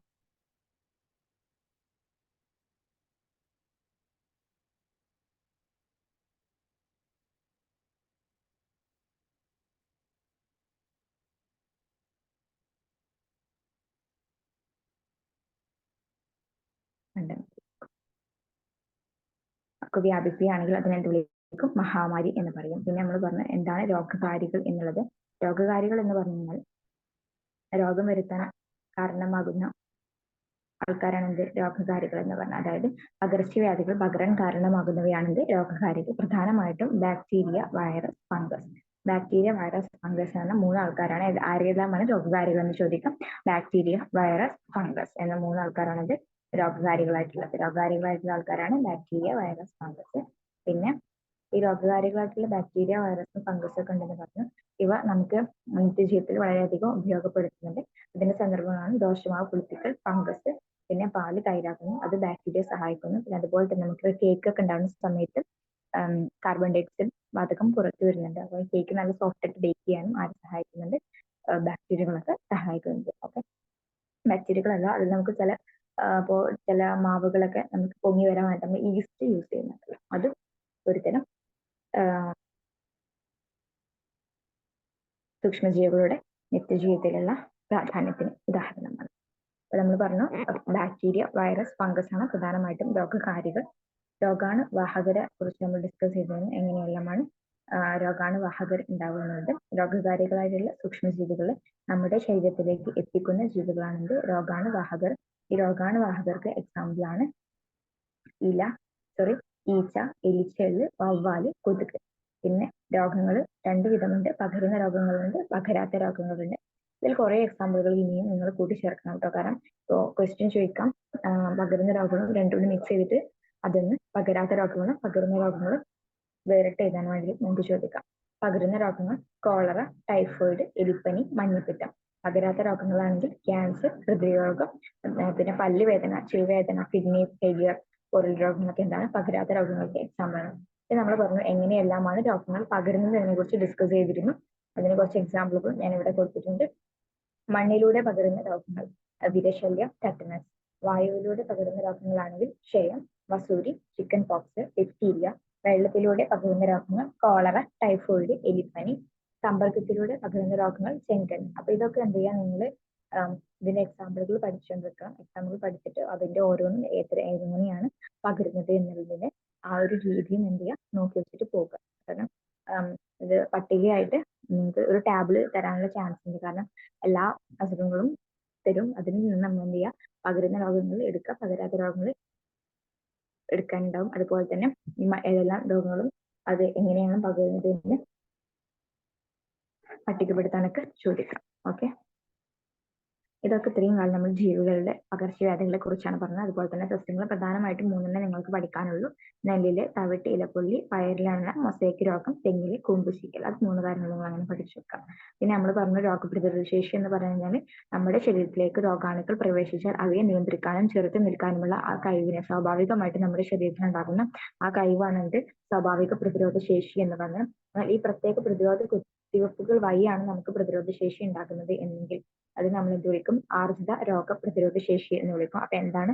ഒക്കെ വ്യാപിക്കുകയാണെങ്കിൽ അതിനെന്ത് വിളിക്കും? മഹാമാരി എന്ന് പറയും. പിന്നെ നമ്മൾ പറഞ്ഞു എന്താണ് രോഗകാരികൾ എന്നുള്ളത്. രോഗകാരികൾ എന്ന് പറഞ്ഞു കഴിഞ്ഞാൽ രോഗം വരുത്താൻ കാരണമാകുന്ന ആൾക്കാരാണ് എന്ത്? രോഗകാരികൾ എന്ന് പറഞ്ഞാൽ. അതായത് പകർച്ചവ്യാധികൾ പകരാൻ കാരണമാകുന്നവയാണെന്ത്? രോഗകാരികൾ. പ്രധാനമായിട്ടും bacteria, virus, fungus. Bacteria, virus, fungus എന്ന 3 ആൾക്കാരാണ്. ആരെല്ലാമാണ് രോഗകാരികൾ എന്ന് ചോദിക്കാം. ബാക്ടീരിയ, വൈറസ്, ഫംഗസ് എന്ന 3 ആൾക്കാരാണ് ഇത് രോഗകാരികളായിട്ടുള്ളത്. രോഗകാരികളായിട്ടുള്ള ആൾക്കാരാണ് ബാക്ടീരിയ, വൈറസ്, ഫംഗസ്. പിന്നെ ഈ രോഗകാരികളായിട്ടുള്ള ബാക്ടീരിയ, വൈറസും ഫംഗസും ഒക്കെ ഉണ്ടെന്ന് പറഞ്ഞു. ഇവ നമുക്ക് നിത്യജീവിതത്തിൽ വളരെയധികം ഉപയോഗപ്പെടുത്തുന്നുണ്ട്. ഇതിന്റെ സന്ദർഭങ്ങളാണ് ദോശമാവ് പുളിപ്പിക്കൽ, ഫംഗസ്, പിന്നെ പാല് തൈരാക്കുന്നു, അത് ബാക്ടീരിയ സഹായിക്കുന്നു. പിന്നെ അതുപോലെ തന്നെ നമുക്ക് കേക്ക് ഒക്കെ ഉണ്ടാകുന്ന സമയത്ത് കാർബൺ ഡയോക്സൈഡ് വാതകം പുറത്തു വരുന്നുണ്ട്. അപ്പോൾ കേക്ക് നല്ല സോഫ്റ്റ് ആയിട്ട് ബേക്ക് ചെയ്യാനും ആര് സഹായിക്കുന്നുണ്ട്? ബാക്ടീരിയകളൊക്കെ സഹായിക്കുന്നുണ്ട്. ഓക്കെ, ബാക്ടീരിയകളല്ല, അതിൽ നമുക്ക് ഇപ്പോൾ ചില മാവുകളൊക്കെ നമുക്ക് പൊങ്ങി വരാൻ വേണ്ടി നമ്മൾ ഈസ്റ്റ് യൂസ് ചെയ്യുന്നുണ്ടല്ലോ, അത് ഒരുതരം സൂക്ഷ്മജീവികളുടെ നിത്യജീവിതത്തിലുള്ള പ്രാധാന്യത്തിന് ഉദാഹരണമാണ്. അപ്പൊ നമ്മൾ പറഞ്ഞു ബാക്ടീരിയ, വൈറസ്, ഫംഗസ് ആണ് പ്രധാനമായിട്ടും രോഗകാരികൾ. രോഗാണുവാഹകരെ കുറിച്ച് നമ്മൾ ഡിസ്കസ് ചെയ്തത് എങ്ങനെയെല്ലാമാണ് രോഗാണുവാഹകർ ഉണ്ടാകുന്നത്. രോഗകാരികളായിട്ടുള്ള സൂക്ഷ്മജീവികൾ നമ്മുടെ ശരീരത്തിലേക്ക് എത്തിക്കുന്ന ജീവികളാണെന്ത്? രോഗാണുവാഹകർ. ഈ രോഗാണുവാഹകർക്ക് എക്സാമ്പിൾ ആണ് ഈച്ച, എലിച്ചെള്ള്, വവ്വാല്, കൊതുക്. പിന്നെ രോഗങ്ങൾ 2 വിധമുണ്ട്. പകരുന്ന രോഗങ്ങളുണ്ട്, പകരാത്ത രോഗങ്ങളുണ്ട്. ഇതിൽ കുറെ എക്സാമ്പിളുകൾ ഇനിയും നിങ്ങൾ കൂട്ടിച്ചേർക്കണം കേട്ടോ. കാരണം ക്വസ്റ്റ്യൻ ചോദിക്കാം, പകരുന്ന രോഗങ്ങളും രണ്ടും കൂടി മിക്സ് ചെയ്തിട്ട് അതൊന്ന് പകരാത്ത രോഗങ്ങളും പകരുന്ന രോഗങ്ങളും വേറിട്ട് എഴുതാൻ വേണ്ടി നമുക്ക് ചോദിക്കാം. പകരുന്ന രോഗങ്ങൾ കോളറ, ടൈഫോയിഡ്, എലിപ്പനി, മഞ്ഞപ്പിത്തം. പകരാത്ത രോഗങ്ങളാണെങ്കിൽ ക്യാൻസർ, ഹൃദയരോഗം, പിന്നെ പല്ലുവേദന, ചെവിവേദന, കിഡ്നി ഫെയിലിയർ പോലുള്ള രോഗങ്ങളൊക്കെ എന്താണ്? പകരാത്ത രോഗങ്ങൾക്ക് എക്സാമ്പിൾ ആണ്. നമ്മൾ പറഞ്ഞു എങ്ങനെയെല്ലാമാണ് രോഗങ്ങൾ പകരുന്നത് എന്നതിനെ കുറിച്ച് ഡിസ്കസ് ചെയ്തിരുന്നു. അതിന് കുറച്ച് എക്സാമ്പിളുകൾ ഞാൻ ഇവിടെ കൊടുത്തിട്ടുണ്ട്. മണ്ണിലൂടെ പകരുന്ന രോഗങ്ങൾ വിരശല്യം, ടെറ്റനസ്. വായുവിലൂടെ പകരുന്ന രോഗങ്ങളാണെങ്കിൽ ക്ഷയം, വസൂരി, ചിക്കൻ പോക്സ്, ഡിഫ്തീരിയ. വെള്ളത്തിലൂടെ പകരുന്ന രോഗങ്ങൾ കോളറ, ടൈഫോയിഡ്, എലിപ്പനി. സമ്പർക്കത്തിലൂടെ പകരുന്ന രോഗങ്ങൾ ചെങ്കൽ. അപ്പൊ ഇതൊക്കെ എന്ത് ചെയ്യാം? നിങ്ങൾ ഇതിന്റെ എക്സാമ്പിളുകൾ പഠിച്ചുകൊണ്ടിരിക്കണം. എക്സാമ്പിൾ പഠിച്ചിട്ട് അതിന്റെ ഓരോന്നും എങ്ങനെയാണ് പകരുന്നത് എന്നുള്ളതിന്റെ ആ ഒരു രീതിയും എന്ത് ചെയ്യുക? നോക്കി വെച്ചിട്ട് പോകുക. കാരണം ഇത് പട്ടികയായിട്ട് നിങ്ങൾക്ക് ഒരു ടാബിൾ തരാനുള്ള ചാൻസ് ഉണ്ട്. കാരണം എല്ലാ അസുഖങ്ങളും തരും. അതിൽ നിന്ന് നമ്മൾ എന്ത് ചെയ്യുക, പകരുന്ന രോഗങ്ങൾ എടുക്കുക, പകരാത്ത രോഗങ്ങൾ എടുക്കാനുണ്ടാവും. അതുപോലെ തന്നെ ഏതെല്ലാം രോഗങ്ങളും അത് എങ്ങനെയാണ് പകരുന്നത് എന്ന് പട്ടികപ്പെടുത്താനൊക്കെ ചോദിക്കാം. ഓക്കെ, ഇതൊക്കെ ഇത്രയും കാലം നമ്മൾ ജീവികളുടെ പകർച്ചവ്യാധികളെ കുറിച്ചാണ് പറഞ്ഞത്. അതുപോലെ തന്നെ സസ്യങ്ങൾ പ്രധാനമായിട്ടും 3 നിങ്ങൾക്ക് പഠിക്കാനുള്ളൂ. നെല്ലില് തവിട്ട്, ഇലപ്പുള്ളി, പയറിലെണ്ണ, മൊസൈക്ക് രോഗം, തെങ്ങില് കൂമ്പുചീക്കൽ. അത് 3 കാര്യങ്ങൾ നിങ്ങൾ അങ്ങനെ പഠിച്ചു വെക്കാം. പിന്നെ നമ്മൾ പറഞ്ഞ രോഗപ്രതിരോധ ശേഷി എന്ന് പറഞ്ഞാൽ നമ്മുടെ ശരീരത്തിലേക്ക് രോഗാണുക്കൾ പ്രവേശിച്ചാൽ അവയെ നിയന്ത്രിക്കാനും ചെറുത്ത് നിൽക്കാനുമുള്ള ആ കഴിവിനെ സ്വാഭാവികമായിട്ട് നമ്മുടെ ശരീരത്തിൽ ഉണ്ടാകുന്ന ആ കഴിവാണ് എന്ത്, സ്വാഭാവിക പ്രതിരോധ ശേഷി എന്ന് പറഞ്ഞാൽ. ഈ പ്രത്യേക പ്രതിരോധ കുത്തിവയ്പ്പുകൾ വഴിയാണ് നമുക്ക് പ്രതിരോധ ശേഷി ഉണ്ടാകുന്നത് എന്നെങ്കിൽ അത് നമ്മൾ എന്ത് വിളിക്കും, ആർജിത രോഗ പ്രതിരോധ ശേഷി എന്ന് വിളിക്കും. അപ്പൊ എന്താണ്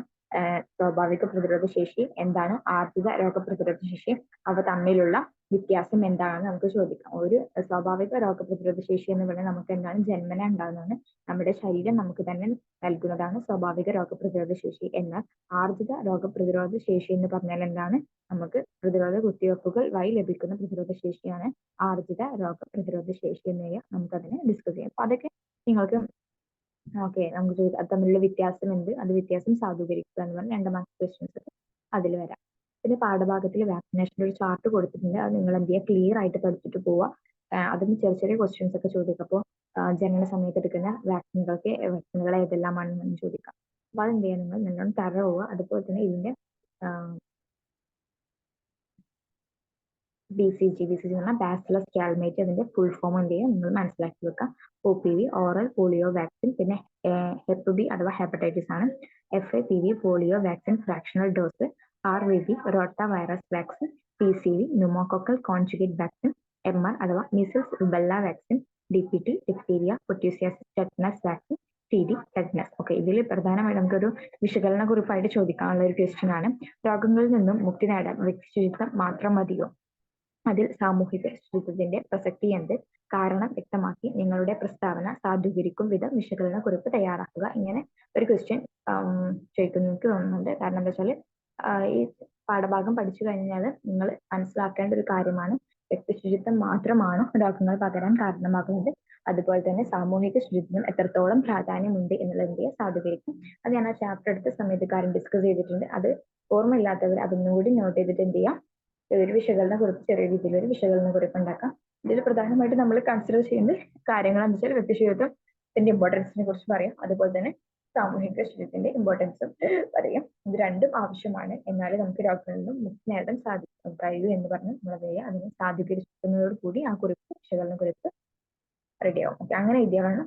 സ്വാഭാവിക പ്രതിരോധ ശേഷി, എന്താണ് ആർജിത രോഗ പ്രതിരോധ ശേഷി, അവ തമ്മിലുള്ള വ്യത്യാസം എന്താണെന്ന് നമുക്ക് ചോദിക്കാം. ഒരു സ്വാഭാവിക രോഗ പ്രതിരോധ ശേഷി എന്ന് പറഞ്ഞാൽ നമുക്ക് എന്താണ്, ജന്മന ഉണ്ടാകുന്നതാണ്, നമ്മുടെ ശരീരം നമുക്ക് തന്നെ നൽകുന്നതാണ് സ്വാഭാവിക രോഗ പ്രതിരോധ ശേഷി. എന്നാൽ ആർജിത രോഗ പ്രതിരോധ ശേഷി എന്ന് പറഞ്ഞാൽ എന്താണ്, നമുക്ക് പ്രതിരോധ കുത്തിവയ്പ്പുകൾ വഴി ലഭിക്കുന്ന പ്രതിരോധ ശേഷിയാണ് ആർജിത രോഗ പ്രതിരോധ ശേഷി എന്ന് നമുക്കതിനെ ഡിസ്കസ് ചെയ്യാം. അപ്പൊ അതൊക്കെ നിങ്ങൾക്ക് ഓക്കെ, നമുക്ക് അത് തമ്മിലുള്ള വ്യത്യാസം എന്ത്, അത് വ്യത്യാസം സാധൂകരിക്കുക എന്ന് പറഞ്ഞ 2 മാർക്ക് ക്വസ്റ്റ്യൻസ് അതിൽ വരാം. പിന്നെ പാഠഭാഗത്തിൽ വാക്സിനേഷൻ്റെ ഒരു ചാർട്ട് കൊടുത്തിട്ടുണ്ട്. അത് നിങ്ങൾ എന്ത് ചെയ്യുക, ക്ലിയർ ആയിട്ട് പഠിച്ചിട്ട് പോവുക. അതിന് ചെറിയ ചെറിയ ക്വസ്റ്റ്യൻസ് ഒക്കെ ചോദിക്കാം. അപ്പോൾ ജനന സമയത്ത് എടുക്കുന്ന വാക്സിനുകൾ ഏതെല്ലാമാണെന്ന് ചോദിക്കാം. അപ്പൊ അതെന്ത് ചെയ്യുക, നിങ്ങൾ നല്ലോണം തറ പോവുക. അതുപോലെ തന്നെ ഇതിന്റെ BCG എന്ന് പറഞ്ഞാൽ ബാസിലസ് കാൽമേറ്റ്, അതിന്റെ ഫുൾ ഫോം എന്ത് ചെയ്യുക നിങ്ങൾ മനസ്സിലാക്കി വെക്കാം. OPV ഓറൽ പോളിയോ വാക്സിൻ, പിന്നെ HEPB അഥവാ ഹെപ്പറ്റൈറ്റിസ് ആണ്, FAPV polio vaccine fractional dose, RVV rota virus vaccine, PCV pneumococcal conjugate vaccine, MR അഥവാ measles rubella vaccine, DPT diphtheria pertussis tetanus vaccine, TD tetanus. Okay, ഇതിൽ പ്രധാനമായിട്ട് നമുക്കൊരു വിശകലന കുറിപ്പായിട്ട് ചോദിക്കാനുള്ള ഒരു ക്വസ്റ്റ്യൻ ആണ്. രോഗങ്ങളിൽ നിന്നും മുക്തി നേടാൻ വ്യക്തി ശുചിത്വം മാത്രം മതിയോ, അതിൽ സാമൂഹിക ശുചിത്വത്തിന്റെ പ്രസക്തി എന്ത്, കാരണം വ്യക്തമാക്കി നിങ്ങളുടെ പ്രസ്താവന സാധൂകരിക്കും വിധം വിശകലന കുറിപ്പ് തയ്യാറാക്കുക. ഇങ്ങനെ ഒരു ക്വസ്റ്റ്യൻ ചോദിക്കുന്നു എനിക്ക് തോന്നുന്നുണ്ട്. കാരണം എന്താ വെച്ചാൽ ഈ പാഠഭാഗം പഠിച്ചു കഴിഞ്ഞാൽ നിങ്ങൾ മനസ്സിലാക്കേണ്ട ഒരു കാര്യമാണ്, വ്യക്തി ശുചിത്വം മാത്രമാണ് രോഗങ്ങൾ പകരാൻ കാരണമാകുന്നത്. അതുപോലെ തന്നെ സാമൂഹിക ശുചിത്വം എത്രത്തോളം പ്രാധാന്യമുണ്ട് എന്നുള്ളതിന്റെ സാധൂകരിക്കും. അത് ഞാൻ ആ ചാപ്റ്റർ എടുത്ത സമയത്ത് ഡിസ്കസ് ചെയ്തിട്ടുണ്ട്. അത് ഓർമ്മയില്ലാത്തവർ അതൊന്നുകൂടി നോട്ട് ചെയ്തിട്ട് എന്ത് ചെയ്യാം, ഒരു വിശകലന കുറിപ്പ്, ചെറിയ രീതിയിൽ ഒരു വിശകലന കുറിപ്പ് ഉണ്ടാക്കാം. ഇതിൽ പ്രധാനമായിട്ട് നമ്മൾ കൺസിഡർ ചെയ്യുന്ന കാര്യങ്ങൾ എന്ന് വെച്ചാൽ വ്യക്തി ശുചിത്വത്തിന്റെ ഇമ്പോർട്ടൻസിനെ കുറിച്ച് പറയാം. അതുപോലെ തന്നെ സാമൂഹിക ശുചിത്വത്തിന്റെ ഇമ്പോർട്ടൻസും പറയാം. ഇത് രണ്ടും ആവശ്യമാണ്, എന്നാലേ നമുക്ക് രോഗങ്ങളിൽ നിന്നും മുക്തി നേടാൻ കഴിയൂ എന്ന് പറഞ്ഞ് നമ്മൾ അതിനെ സാധൂകരിക്കുന്നതോട് കൂടി ആ കുറിപ്പ്, വിശകലന കുറിപ്പ് റെഡിയാവും. ഓക്കെ, അങ്ങനെ എഴുതിയാണ്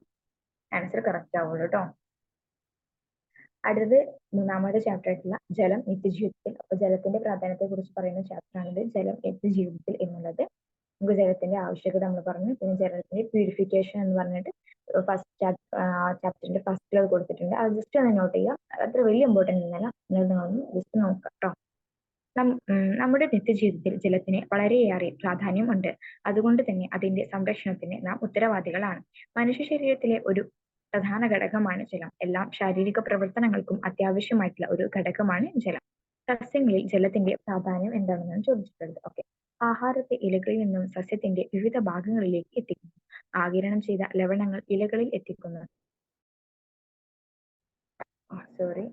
ആൻസർ കറക്റ്റ് ആവുള്ളൂ കേട്ടോ. അടുത്തത് 3ാമത്തെ ചാപ്റ്റർ ആയിട്ടുള്ള ജലം നിത്യജീവിതത്തിൽ. അപ്പൊ ജലത്തിന്റെ പ്രാധാന്യത്തെ കുറിച്ച് പറയുന്ന ചാപ്റ്റർ ആണിത്, ജലം നിത്യജീവിതത്തിൽ എന്നുള്ളത്. നമുക്ക് ജലത്തിന്റെ ആവശ്യകത നമ്മൾ പറഞ്ഞു. പിന്നെ ജലത്തിന്റെ പ്യൂരിഫിക്കേഷൻ എന്ന് പറഞ്ഞിട്ട് ചാപ്റ്ററിന്റെ ഫസ്റ്റിൽ അത് കൊടുത്തിട്ടുണ്ട്. അത് ജസ്റ്റ് ഒന്ന് നോട്ട് ചെയ്യുക. അത്ര വലിയ ഇമ്പോർട്ടൻ്റ് ഒന്നല്ല, നിങ്ങളൊന്ന് ജസ്റ്റ് നോക്കാം കേട്ടോ. നമ്മുടെ നിത്യജീവിതത്തിൽ ജലത്തിന് വളരെയേറെ പ്രാധാന്യമുണ്ട്. അതുകൊണ്ട് തന്നെ അതിന്റെ സംരക്ഷണത്തിന് നാം ഉത്തരവാദികളാണ്. മനുഷ്യ ശരീരത്തിലെ ഒരു പ്രധാന ഘടകമാണ് ജലം. എല്ലാ ശാരീരിക പ്രവർത്തനങ്ങൾക്കും അത്യാവശ്യമായിട്ടുള്ള ഒരു ഘടകമാണ് ജലം. സസ്യങ്ങളിൽ ജലത്തിന്റെ പ്രാധാന്യം എന്താണെന്നാണ് ചോദിച്ചിട്ടുള്ളത്. ഓക്കെ, ആഹാരത്തെ ഇലകളിൽ നിന്നും സസ്യത്തിന്റെ വിവിധ ഭാഗങ്ങളിലേക്ക് എത്തിക്കുന്നു. ആഗിരണം ചെയ്ത ലവണങ്ങൾ ഇലകളിൽ എത്തിക്കുന്നു. സോറി,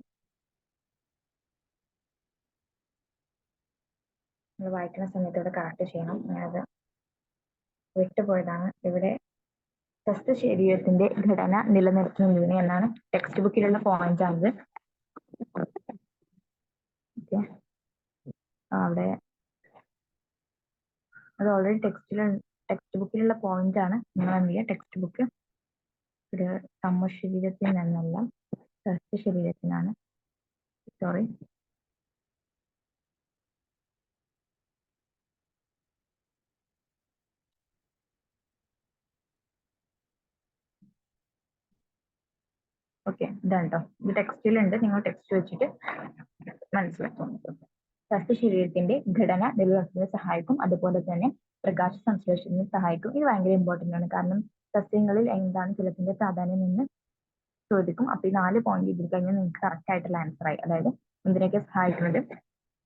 നിങ്ങൾ വായിക്കുന്ന സമയത്ത് ഇവിടെ കറക്റ്റ് ചെയ്യണം. ഞാനത് വിട്ടുപോയതാണ്. ഇവിടെ സസ്യ ശരീരത്തിന്റെ ഘടന നിലനിർത്തുന്നതിന് എന്നാണ് ടെക്സ്റ്റ് ബുക്കിലുള്ള പോയിന്റ് ആണിത്. ഓക്കെ, അവിടെ അത് ഓൾറെഡി ടെക്സ്റ്റ് ബുക്കിലുള്ള പോയിന്റ് ആണ്. നിങ്ങൾ എന്ത് ചെയ്യുക, ടെക്സ്റ്റ് ബുക്ക് ഒരു സമശരീരത്തിൽ നിന്നല്ല സസ്യ ശരീരത്തിനാണ്. സോറി, ഓക്കെ, ഇതാണ് കേട്ടോ. ഇത് ടെക്സ്റ്റിലുണ്ട്, നിങ്ങൾ ടെക്സ്റ്റ് വെച്ചിട്ട് മനസ്സിലാക്കും. സസ്യ ശരീരത്തിന്റെ ഘടന നിലനിർത്തുന്നതിന് സഹായിക്കും. അതുപോലെ തന്നെ പ്രകാശ സംശ്ലേഷണത്തിന് സഹായിക്കും. ഇത് ഭയങ്കര ഇമ്പോർട്ടന്റ് ആണ്. കാരണം സസ്യങ്ങളിൽ എന്താണ് ജലത്തിന്റെ പ്രാധാന്യം എന്ന് ചോദിക്കും. അപ്പൊ ഈ 4 പോയിന്റ് ഇതിൽ കഴിഞ്ഞാൽ നിങ്ങൾക്ക് കറക്റ്റ് ആയിട്ടുള്ള ആൻസർ ആയി. അതായത് എന്തിനൊക്കെ സഹായിക്കുന്നത്,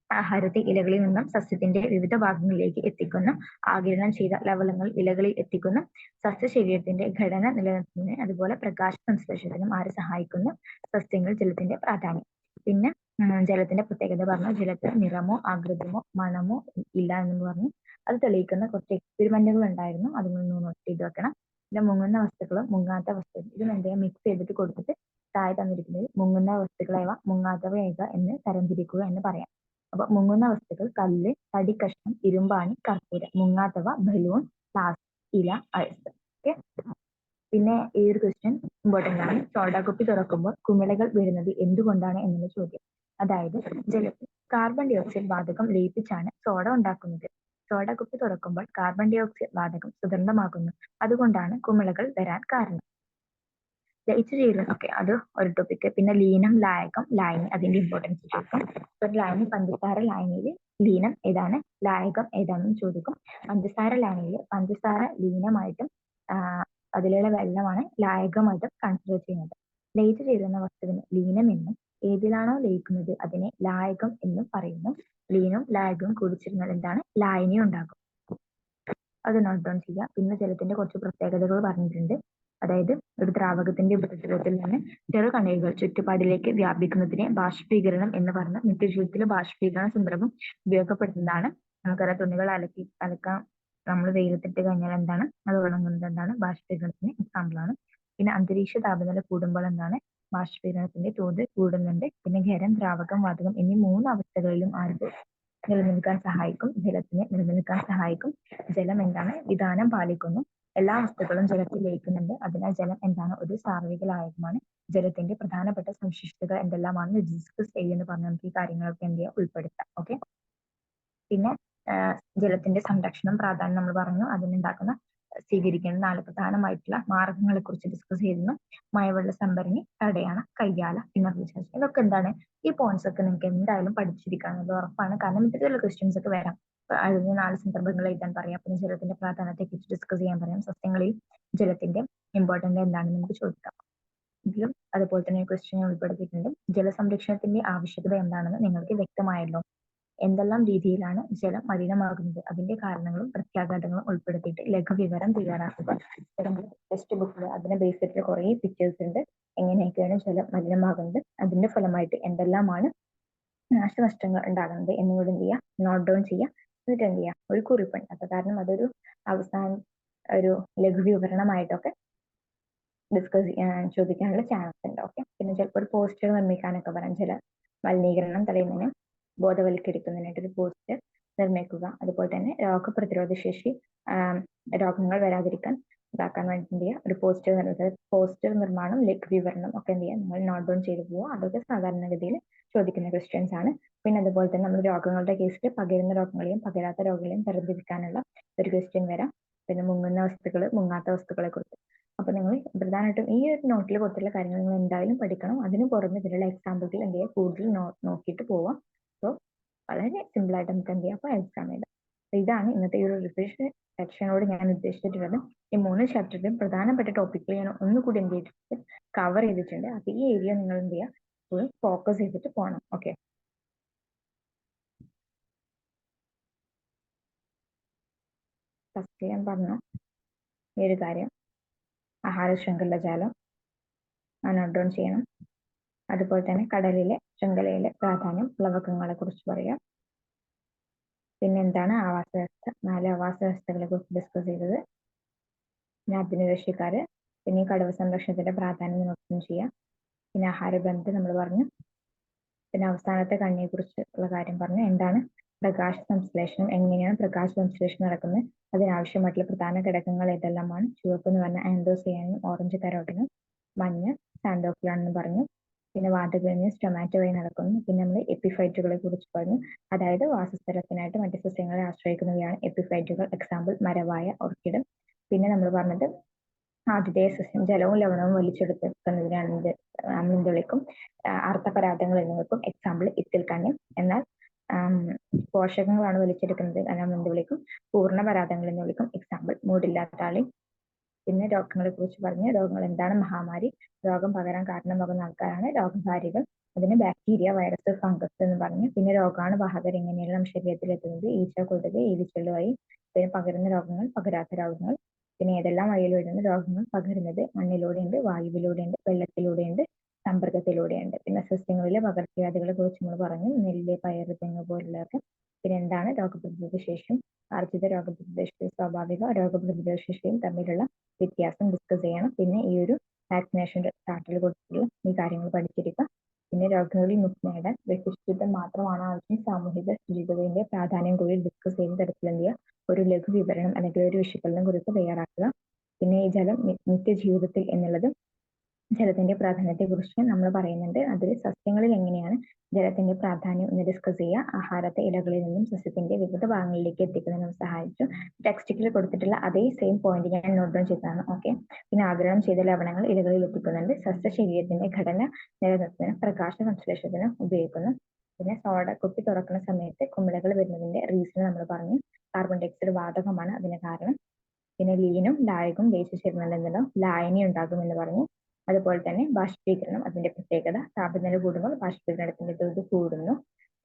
ആഹാരത്തെ ഇലകളിൽ നിന്നും സസ്യത്തിന്റെ വിവിധ ഭാഗങ്ങളിലേക്ക് എത്തിക്കുന്ന ആഗിരണം ചെയ്ത ലവണങ്ങൾ ഇലകളിൽ എത്തിക്കുന്ന സസ്യശരീരത്തിന്റെ ഘടന നിലനിർത്തുന്നതിന് അതുപോലെ പ്രകാശ സംശ്ലേഷണത്തിനും ആര് സഹായിക്കുന്നു? സസ്യങ്ങൾ. ജലത്തിന്റെ പ്രാധാന്യം. പിന്നെ ജലത്തിന്റെ പ്രത്യേകത പറഞ്ഞു. ജലത്തിൽ നിറമോ ആകൃതമോ മണമോ ഇല്ല എന്ന് പറഞ്ഞു. അത് തെളിയിക്കുന്ന കുറച്ച് എക്സ്പെരിമെന്റുകൾ ഉണ്ടായിരുന്നു. അതിൽ നിന്ന് നോട്ട് ചെയ്ത് വെക്കണം. പിന്നെ മുങ്ങുന്ന വസ്തുക്കളും മുങ്ങാത്ത വസ്തുക്കളും ഇതും എന്തെങ്കിലും മിക്സ് ചെയ്തിട്ട് കൊടുത്തിട്ട് താഴെ തന്നിരിക്കുന്നത് മുങ്ങുന്ന വസ്തുക്കളേവ മുങ്ങാത്തവ എന്ന് തരംതിരിക്കുക എന്ന് പറയാം. അപ്പൊ മുങ്ങുന്ന വസ്തുക്കൾ കല്ല്, തടിക്കഷ്ണം, ഇരുമ്പാണി, കർപ്പൂരം. മുങ്ങാത്തവ ബലൂൺ, പ്ലാസ്റ്റിക്, ഇല, അയസ്. ഓക്കെ. പിന്നെ ഈ ഒരു ക്വസ്റ്റ്യൻ ഇമ്പോർട്ടന്റ് ആണ്. സോഡ കുപ്പി തുറക്കുമ്പോൾ കുമിളകൾ വരുന്നത് എന്തുകൊണ്ടാണ് എന്നുള്ള ചോദ്യം. അതായത് ജലത്തിൽ കാർബൺ ഡൈ ഓക്സൈഡ് വാതകം ലയിപ്പിച്ചാണ് സോഡ ഉണ്ടാക്കുന്നത്. സോഡ കുപ്പി തുറക്കുമ്പോൾ കാർബൺ ഡൈ ഓക്സൈഡ് വാതകം സുഗന്ധമാകുന്നു. അതുകൊണ്ടാണ് കുമിളകൾ വരാൻ കാരണം. ലയിച്ചു ചേരുന്ന അത് ഒരു ടോപ്പിക്. പിന്നെ ലീനം, ലായകം, ലായനി അതിന്റെ ഇമ്പോർട്ടൻസ് ചോദിക്കും. ഒരു ലായനി പഞ്ചസാര ലായനിയിൽ ലീനം ഏതാണ്, ലായകം ഏതാണെന്ന് ചോദിക്കും. പഞ്ചസാര ലായനിയിൽ പഞ്ചസാര ലീനമായിട്ടും അതിലുള്ള വെള്ളമാണ് ലായകമായിട്ടും കൺസിഡർ ചെയ്യുന്നത്. ലയിച്ചു ചേരുന്ന വസ്തുവിന് ലീനമെന്നും ഏതിലാണോ ലയിക്കുന്നത് അതിനെ ലായകം എന്നും പറയുന്നു. ലീനവും ലായകവും കൂടിച്ചേരുന്നത് എന്താണ്, ലായനി ഉണ്ടാകും. അത് നോട്ട് ഡൗൺ ചെയ്യുക. പിന്നെ ജലത്തിന്റെ കുറച്ച് പ്രത്യേകതകൾ പറഞ്ഞിട്ടുണ്ട്. അതായത് ഒരു ദ്രാവകത്തിന്റെ ഉപരിതലത്തിൽ നിന്ന് ചെറുകണികകൾ ചുറ്റുപാടിലേക്ക് വ്യാപിക്കുന്നതിനെ ബാഷ്പീകരണം എന്ന് പറഞ്ഞ് നിത്യജീവിതത്തിലെ ബാഷ്പീകരണ സന്ദർഭം ഉപയോഗപ്പെടുത്തുന്നതാണ്. നമുക്കറിയാം, തുണികൾ അലക്കാൻ നമ്മൾ വെയിലത്തിട്ട് കഴിഞ്ഞാൽ എന്താണ് അത് ഉണങ്ങുന്നത്, എന്താണ് ബാഷ്പീകരണത്തിന് എക്സാമ്പിൾ ആണ്. പിന്നെ അന്തരീക്ഷ താപനില കൂടുമ്പോൾ എന്താണ് ബാഷ്പീകരണത്തിന്റെ തോത് കൂടുന്നുണ്ട്. പിന്നെ ഖരം, ദ്രാവകം, വാതകം എന്നീ 3 അവസ്ഥകളിലും ആർക്ക് നിലനിൽക്കാൻ സഹായിക്കും, ജലത്തിന് നിലനിൽക്കാൻ സഹായിക്കും. ജലം എന്താണ് വിധാനം പാലിക്കുന്നു. എല്ലാ വസ്തുക്കളും ജലത്തിൽ ലയിക്കുന്നുണ്ട്. അതിനാൽ ജലം എന്താണ് ഒരു സാർവിക ലായകമാണ്. ജലത്തിന്റെ പ്രധാനപ്പെട്ട സവിശേഷതകൾ എന്തെല്ലാമാണെന്ന് ഡിസ്കസ് ചെയ്യുമെന്ന് പറഞ്ഞ് നമുക്ക് ഈ കാര്യങ്ങളൊക്കെ എന്ത് ചെയ്യാം, ഉൾപ്പെടുത്താം. ഓക്കെ. പിന്നെ ജലത്തിന്റെ സംരക്ഷണം പ്രാധാന്യം നമ്മൾ പറഞ്ഞു. അതിനുണ്ടാക്കുന്ന സ്വീകരിക്കേണ്ട 4 പ്രധാനമായിട്ടുള്ള മാർഗങ്ങളെ കുറിച്ച് ഡിസ്കസ് ചെയ്യുന്നു. മഴവെള്ള സംഭരണി, തടയണ, കയ്യാല, പുനർവിചാരം. ഇതൊക്കെ എന്താണ്, ഈ പോയിന്റ്സ് ഒക്കെ നിങ്ങൾക്ക് എന്തായാലും പഠിച്ചിരിക്കാനുള്ളത് ഉറപ്പാണ്. കാരണം ഇത്തരത്തിലുള്ള ക്വസ്റ്റ്യൻസ് ഒക്കെ വരാം. അതിന് 4 സന്ദർഭങ്ങൾ എഴുതാൻ പറയാം. പിന്നെ ജലത്തിന്റെ പ്രാധാന്യത്തെ കുറിച്ച് ഡിസ്കസ് ചെയ്യാൻ പറയാം. സസ്യങ്ങളിൽ ജലത്തിന്റെ ഇമ്പോർട്ടൻസ് എന്താണെന്ന് നമുക്ക് ചോദിക്കാം. ഇതിലും അതുപോലെ തന്നെ ക്വസ്റ്റ്യൻ ഉൾപ്പെടുത്തിയിട്ടുണ്ട്. ജലസംരക്ഷണത്തിന്റെ ആവശ്യകത എന്താണെന്ന് നിങ്ങൾക്ക് വ്യക്തമായല്ലോ. എന്തെല്ലാം രീതിയിലാണ് ജലം മലിനമാകുന്നത്, അതിന്റെ കാരണങ്ങളും പ്രത്യാഘാതങ്ങളും ഉൾപ്പെടുത്തിയിട്ട് ലഘുവിവരം തയ്യാറാക്കുക. ടെക്സ്റ്റ് ബുക്കിൽ അതിനെ ബേസ് ചെയ്തിട്ട് കുറെ പിക്ചേഴ്സ് ഉണ്ട്. എങ്ങനെയൊക്കെയാണ് ജലം മലിനമാകുന്നത്, അതിന്റെ ഫലമായിട്ട് എന്തെല്ലാമാണ് നാശനഷ്ടങ്ങൾ ഉണ്ടാകുന്നത് എന്നുകൂടി എന്ത് ചെയ്യുക, നോട്ട് ഡൗൺ ചെയ്യുക. എന്നിട്ട് എന്ത് ചെയ്യുക, ഒരു കുറിപ്പുണ്ട്. അപ്പൊ കാരണം അതൊരു അവസാന ഒരു ലഘുവിവരണമായിട്ടൊക്കെ ഡിസ്കസ് ചോദിക്കാനുള്ള ചാൻസ് ഉണ്ട്. ഓക്കെ. പിന്നെ ചിലപ്പോൾ ഒരു പോസ്റ്റർ നിർമ്മിക്കാനൊക്കെ പറയാം. ജല മലിനീകരണം തടയുന്നതിന് ബോധവൽക്കരിക്കുന്നതിനായിട്ട് ഒരു പോസ്റ്റർ നിർമ്മിക്കുക. അതുപോലെ തന്നെ രോഗപ്രതിരോധ ശേഷി, രോഗങ്ങൾ വരാതിരിക്കാൻ ഇതാക്കാൻ വേണ്ടി എന്ത് ചെയ്യുക, ഒരു പോസ്റ്റർ നിർമ്മിക്കുക. പോസ്റ്റർ നിർമ്മാണം, ലഘുവിവരണം ഒക്കെ എന്ത് ചെയ്യുക, നമ്മൾ നോട്ട് ഡൗൺ ചെയ്ത് പോവുക. അതൊക്കെ സാധാരണഗതിയിൽ ചോദിക്കുന്ന ക്വസ്റ്റ്യൻസ് ആണ്. പിന്നെ അതുപോലെ തന്നെ നമ്മൾ രോഗങ്ങളുടെ കേസിൽ പകരുന്ന രോഗങ്ങളെയും പകരാത്ത രോഗങ്ങളെയും തരംതിരിക്കാനുള്ള ഒരു ക്വസ്റ്റ്യൻ വരാം. പിന്നെ മുങ്ങുന്ന വസ്തുക്കൾ, മുങ്ങാത്ത വസ്തുക്കളെ കുറിച്ച്. അപ്പൊ നിങ്ങൾ പ്രധാനമായിട്ടും ഈ ഒരു നോട്ടിൽ കൊടുത്തുള്ള കാര്യങ്ങൾ നിങ്ങൾ എന്തായാലും പഠിക്കണം. അതിന് പുറമെ ഇതിലുള്ള എക്സാമ്പിൾസിൽ എന്ത് ചെയ്യുക, കൂടുതൽ നോക്കിയിട്ട് പോവാം. സോ വളരെ സിമ്പിൾ ആയിട്ട് നമുക്ക് എന്ത് ചെയ്യാം, അപ്പൊ എക്സാം എഴുതാം. ഇതാണ് ഇന്നത്തെ ഈ ഒരു റിവിഷൻ സെക്ഷനോട് ഞാൻ ഉദ്ദേശിച്ചിട്ടുള്ളത്. ഈ 3 ചാപ്റ്ററിലും പ്രധാനപ്പെട്ട ടോപ്പിക്കുകൾ ഞാൻ ഒന്നുകൂടി എന്ത് ചെയ്തിട്ടുണ്ട്, കവർ ചെയ്തിട്ടുണ്ട്. അപ്പൊ ഈ ഏരിയ നിങ്ങൾ എന്ത് ചെയ്യുക, ഫോക്കസ് ചെയ്തിട്ട് പോകണം. ഓക്കെ. ഫസ്റ്റ് ഞാൻ പറഞ്ഞു ഈ ഒരു കാര്യം, ആഹാര ശൃംഖലജാലം നോട്ട് ഡൗൺ ചെയ്യണം. അതുപോലെ തന്നെ കടലിലെ ശൃംഖലയിലെ പ്രാധാന്യം, പ്ലവകങ്ങളെ കുറിച്ച് പറയാം. പിന്നെ എന്താണ് ആവാസ വ്യവസ്ഥ, 4 ആവാസ വ്യവസ്ഥകളെ കുറിച്ച് ഡിസ്കസ് ചെയ്തത്. പിന്നെ അധിനിവേശക്കാര്, പിന്നെ കടൽ സംരക്ഷണത്തിന്റെ പ്രാധാന്യം നോട്ട് ചെയ്യാം. പിന്നെ ആഹാരബന്ധം നമ്മൾ പറഞ്ഞു. പിന്നെ അവസാനത്തെ കണ്ണിയെ കുറിച്ചുള്ള കാര്യം പറഞ്ഞു. എന്താണ് പ്രകാശ സംശ്ലേഷണം, എങ്ങനെയാണ് പ്രകാശ സംശ്ലേഷണം നടക്കുന്നത്, അതിനാവശ്യമായിട്ടുള്ള പ്രധാന ഘടകങ്ങൾ ഏതെല്ലാമാണ്. ചുവപ്പ് എന്ന് പറഞ്ഞാൽ ആൻഡോസയാനും ഓറഞ്ച് കരോട്ടിനും, മഞ്ഞ സാൻഡോക്സിയാണെന്ന് പറഞ്ഞു. പിന്നെ വാതകങ്ങൾ സ്റ്റൊമാറ്റോ വഴി നടക്കുന്നു. പിന്നെ നമ്മൾ എപ്പിഫൈറ്റുകളെ കുറിച്ച് പറഞ്ഞു. അതായത് വാസസ്ഥലത്തിനായിട്ട് മറ്റു സസ്യങ്ങളെ ആശ്രയിക്കുന്നവയാണ് എപ്പിഫൈറ്റുകൾ. Example മരവായ, orchid. പിന്നെ നമ്മൾ പറഞ്ഞത് ആതിഥേയ സസ്യം ജലവും ലവണവും വലിച്ചെടുക്കുന്നതിനാണ് എന്ത് വിളിക്കും, അർത്ഥപരാധങ്ങൾ എന്ന് വിളിക്കും. എക്സാമ്പിൾ ഇത്തിൽ കണ്യം. എന്നാൽ പോഷകങ്ങളാണ് വലിച്ചെടുക്കുന്നത്, നമ്മൾ എന്ത് വിളിക്കും, പൂർണ്ണ പരാധങ്ങൾ എന്ന് വിളിക്കും. എക്സാമ്പിൾ മൂടില്ലാത്ത ആളി. പിന്നെ രോഗങ്ങളെ കുറിച്ച് പറഞ്ഞു. രോഗങ്ങൾ എന്താണ്? മഹാമാരി, രോഗം പകരാൻ കാരണമാകുന്ന ആൾക്കാരാണ് രോഗകാരികൾ. അതിന് ബാക്ടീരിയ, വൈറസ്, ഫംഗസ് എന്ന് പറഞ്ഞു. പിന്നെ രോഗാണുവാഹകർ എങ്ങനെയാണ് നമ്മുടെ ശരീരത്തിൽ എത്തുന്നത്? ഈച്ച, കൊതുക്, ഈച്ചകൾ വഴി. പിന്നെ പകരുന്ന രോഗങ്ങൾ, പകരാത്ത രോഗങ്ങൾ. പിന്നെ ഏതെല്ലാം വഴിയിലൂടെയാണ് രോഗങ്ങൾ പകരുന്നത്? മണ്ണിലൂടെയുണ്ട്, വായുവിലൂടെയുണ്ട്, വെള്ളത്തിലൂടെയുണ്ട്, സമ്പർക്കത്തിലൂടെയുണ്ട്. പിന്നെ സസ്യങ്ങളിലെ പകർച്ചവ്യാധികളെ കുറിച്ച് നമ്മൾ പറഞ്ഞു. നെല്ല്, പയറ്, തെങ്ങ് പോലുള്ളവർക്ക്. പിന്നെ എന്താണ് രോഗപ്രതിരോധ ശേഷിയും ആർജിത രോഗപ്രതിരോധ ശേഷിയും സ്വാഭാവിക രോഗപ്രതിരോധ ശേഷിയും തമ്മിലുള്ള വ്യത്യാസം ഡിസ്കസ് ചെയ്യണം. പിന്നെ ഈ ഒരു വാക്സിനേഷന്റെ ചാർട്ടിൽ കൊടുത്തിട്ടുള്ള ഈ കാര്യങ്ങൾ പഠിച്ചിരിക്കുക. പിന്നെ രോഗങ്ങളിൽ മുക്തി നേടാൻ വ്യക്തിശുചിത്വം മാത്രമാണ് ആവശ്യം. സാമൂഹിക ശുചിത്വത്തിന്റെ പ്രാധാന്യം കൂടി ഡിസ്കസ് ചെയ്യുന്ന തരത്തിൽ എന്ത് ചെയ്യുക? ഒരു ലഘു വിവരണം അല്ലെങ്കിൽ ഒരു വിശകലനം കുറിച്ച് തയ്യാറാക്കുക. പിന്നെ ഈ ജലം നിത്യജീവിതത്തിൽ എന്നുള്ളത് ജലത്തിന്റെ പ്രാധാന്യത്തെ കുറിച്ച് നമ്മൾ പറയുന്നുണ്ട്. അതിൽ സസ്യങ്ങളിൽ എങ്ങനെയാണ് ജലത്തിന്റെ പ്രാധാന്യം എന്ന് ഡിസ്കസ് ചെയ്യുക. ആഹാരത്തെ ഇലകളിൽ നിന്നും സസ്യത്തിന്റെ വിവിധ ഭാഗങ്ങളിലേക്ക് എത്തിക്കുന്നതിനും സഹായിച്ചു. ടെക്സ്റ്റിൽ കൊടുത്തിട്ടുള്ള അതേ സെയിം പോയിന്റ് ഞാൻ നോട്ട് ഡൗൺ ചെയ്തതാണ്. ഓക്കെ. പിന്നെ ആഗിരണം ചെയ്ത ലവണങ്ങൾ ഇലകളിൽ എത്തിക്കുന്നുണ്ട്. സസ്യ ശരീരത്തിന്റെ ഘടന നിലനിർത്തുന്നതിനും പ്രകാശ സംശ്ലേഷത്തിനും ഉപയോഗിക്കുന്നു. പിന്നെ സോഡ കുപ്പി തുറക്കുന്ന സമയത്ത് കുമിളകൾ വരുന്നതിന്റെ റീസൺ നമ്മൾ പറഞ്ഞു. കാർബൺ ഡയോക്സൈഡ് വാതകമാണ് അതിന് കാരണം. പിന്നെ ലീനും ലായകം ലയിച്ചു ചേരുന്നുണ്ടെന്നല്ലോ ലായനി ഉണ്ടാകും എന്ന് പറഞ്ഞു. അതുപോലെ തന്നെ ബാഷ്പീകരണം, അതിന്റെ പ്രത്യേകത താപനില കൂടുമ്പോൾ ബാഷ്പീകരണത്തിന്റെ തോത് കൂടുന്നു.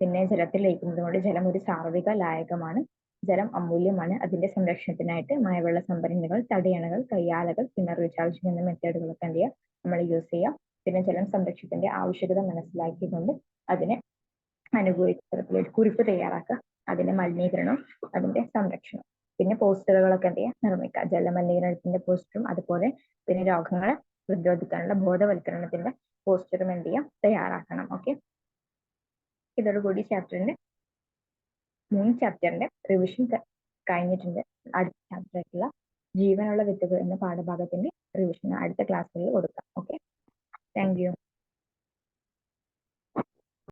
പിന്നെ ജലത്തിൽ ലയിക്കുന്നത് കൊണ്ട് ജലം ഒരു സാർവിക ലായകമാണ്. ജലം അമൂല്യമാണ്. അതിന്റെ സംരക്ഷണത്തിനായിട്ട് മഴവെള്ള സംഭരണികൾ, തടയണകൾ, കയ്യാലകൾ, കിണർ റീചാർജിംഗ് എന്ന മെത്തേഡുകളൊക്കെ എന്ത് ചെയ്യുക? നമ്മൾ യൂസ് ചെയ്യാം. പിന്നെ ജലം സംരക്ഷണത്തിന്റെ ആവശ്യകത മനസ്സിലാക്കിക്കൊണ്ട് അതിനെ അനുഭവിക്കുന്ന തരത്തിൽ ഒരു കുറിപ്പ് തയ്യാറാക്കുക. അതിന്റെ മലിനീകരണം, അതിന്റെ സംരക്ഷണം. പിന്നെ പോസ്റ്ററുകളൊക്കെ എന്ത് ചെയ്യുക? നിർമ്മിക്കുക. ജലമലിനീകരണത്തിന്റെ പോസ്റ്ററും അതുപോലെ പിന്നെ രോഗങ്ങളെ പ്രതിരോധിക്കാനുള്ള ബോധവൽക്കരണത്തിന്റെ പോസ്റ്ററും എന്ത് ചെയ്യാം? തയ്യാറാക്കണം. ഓക്കെ. ഇതോടുകൂടി ചാപ്റ്ററിന്റെ 3 ചാപ്റ്ററിന്റെ റിവിഷൻ കഴിഞ്ഞിട്ടുണ്ട്. അടുത്ത ചാപ്റ്റർ ആയിട്ടുള്ള ജീവനുള്ള വിത്തുകൾ എന്ന പാഠഭാഗത്തിന്റെ റിവിഷൻ അടുത്ത ക്ലാസ്സുകളിൽ കൊടുക്കാം. ഓക്കെ. Thank you.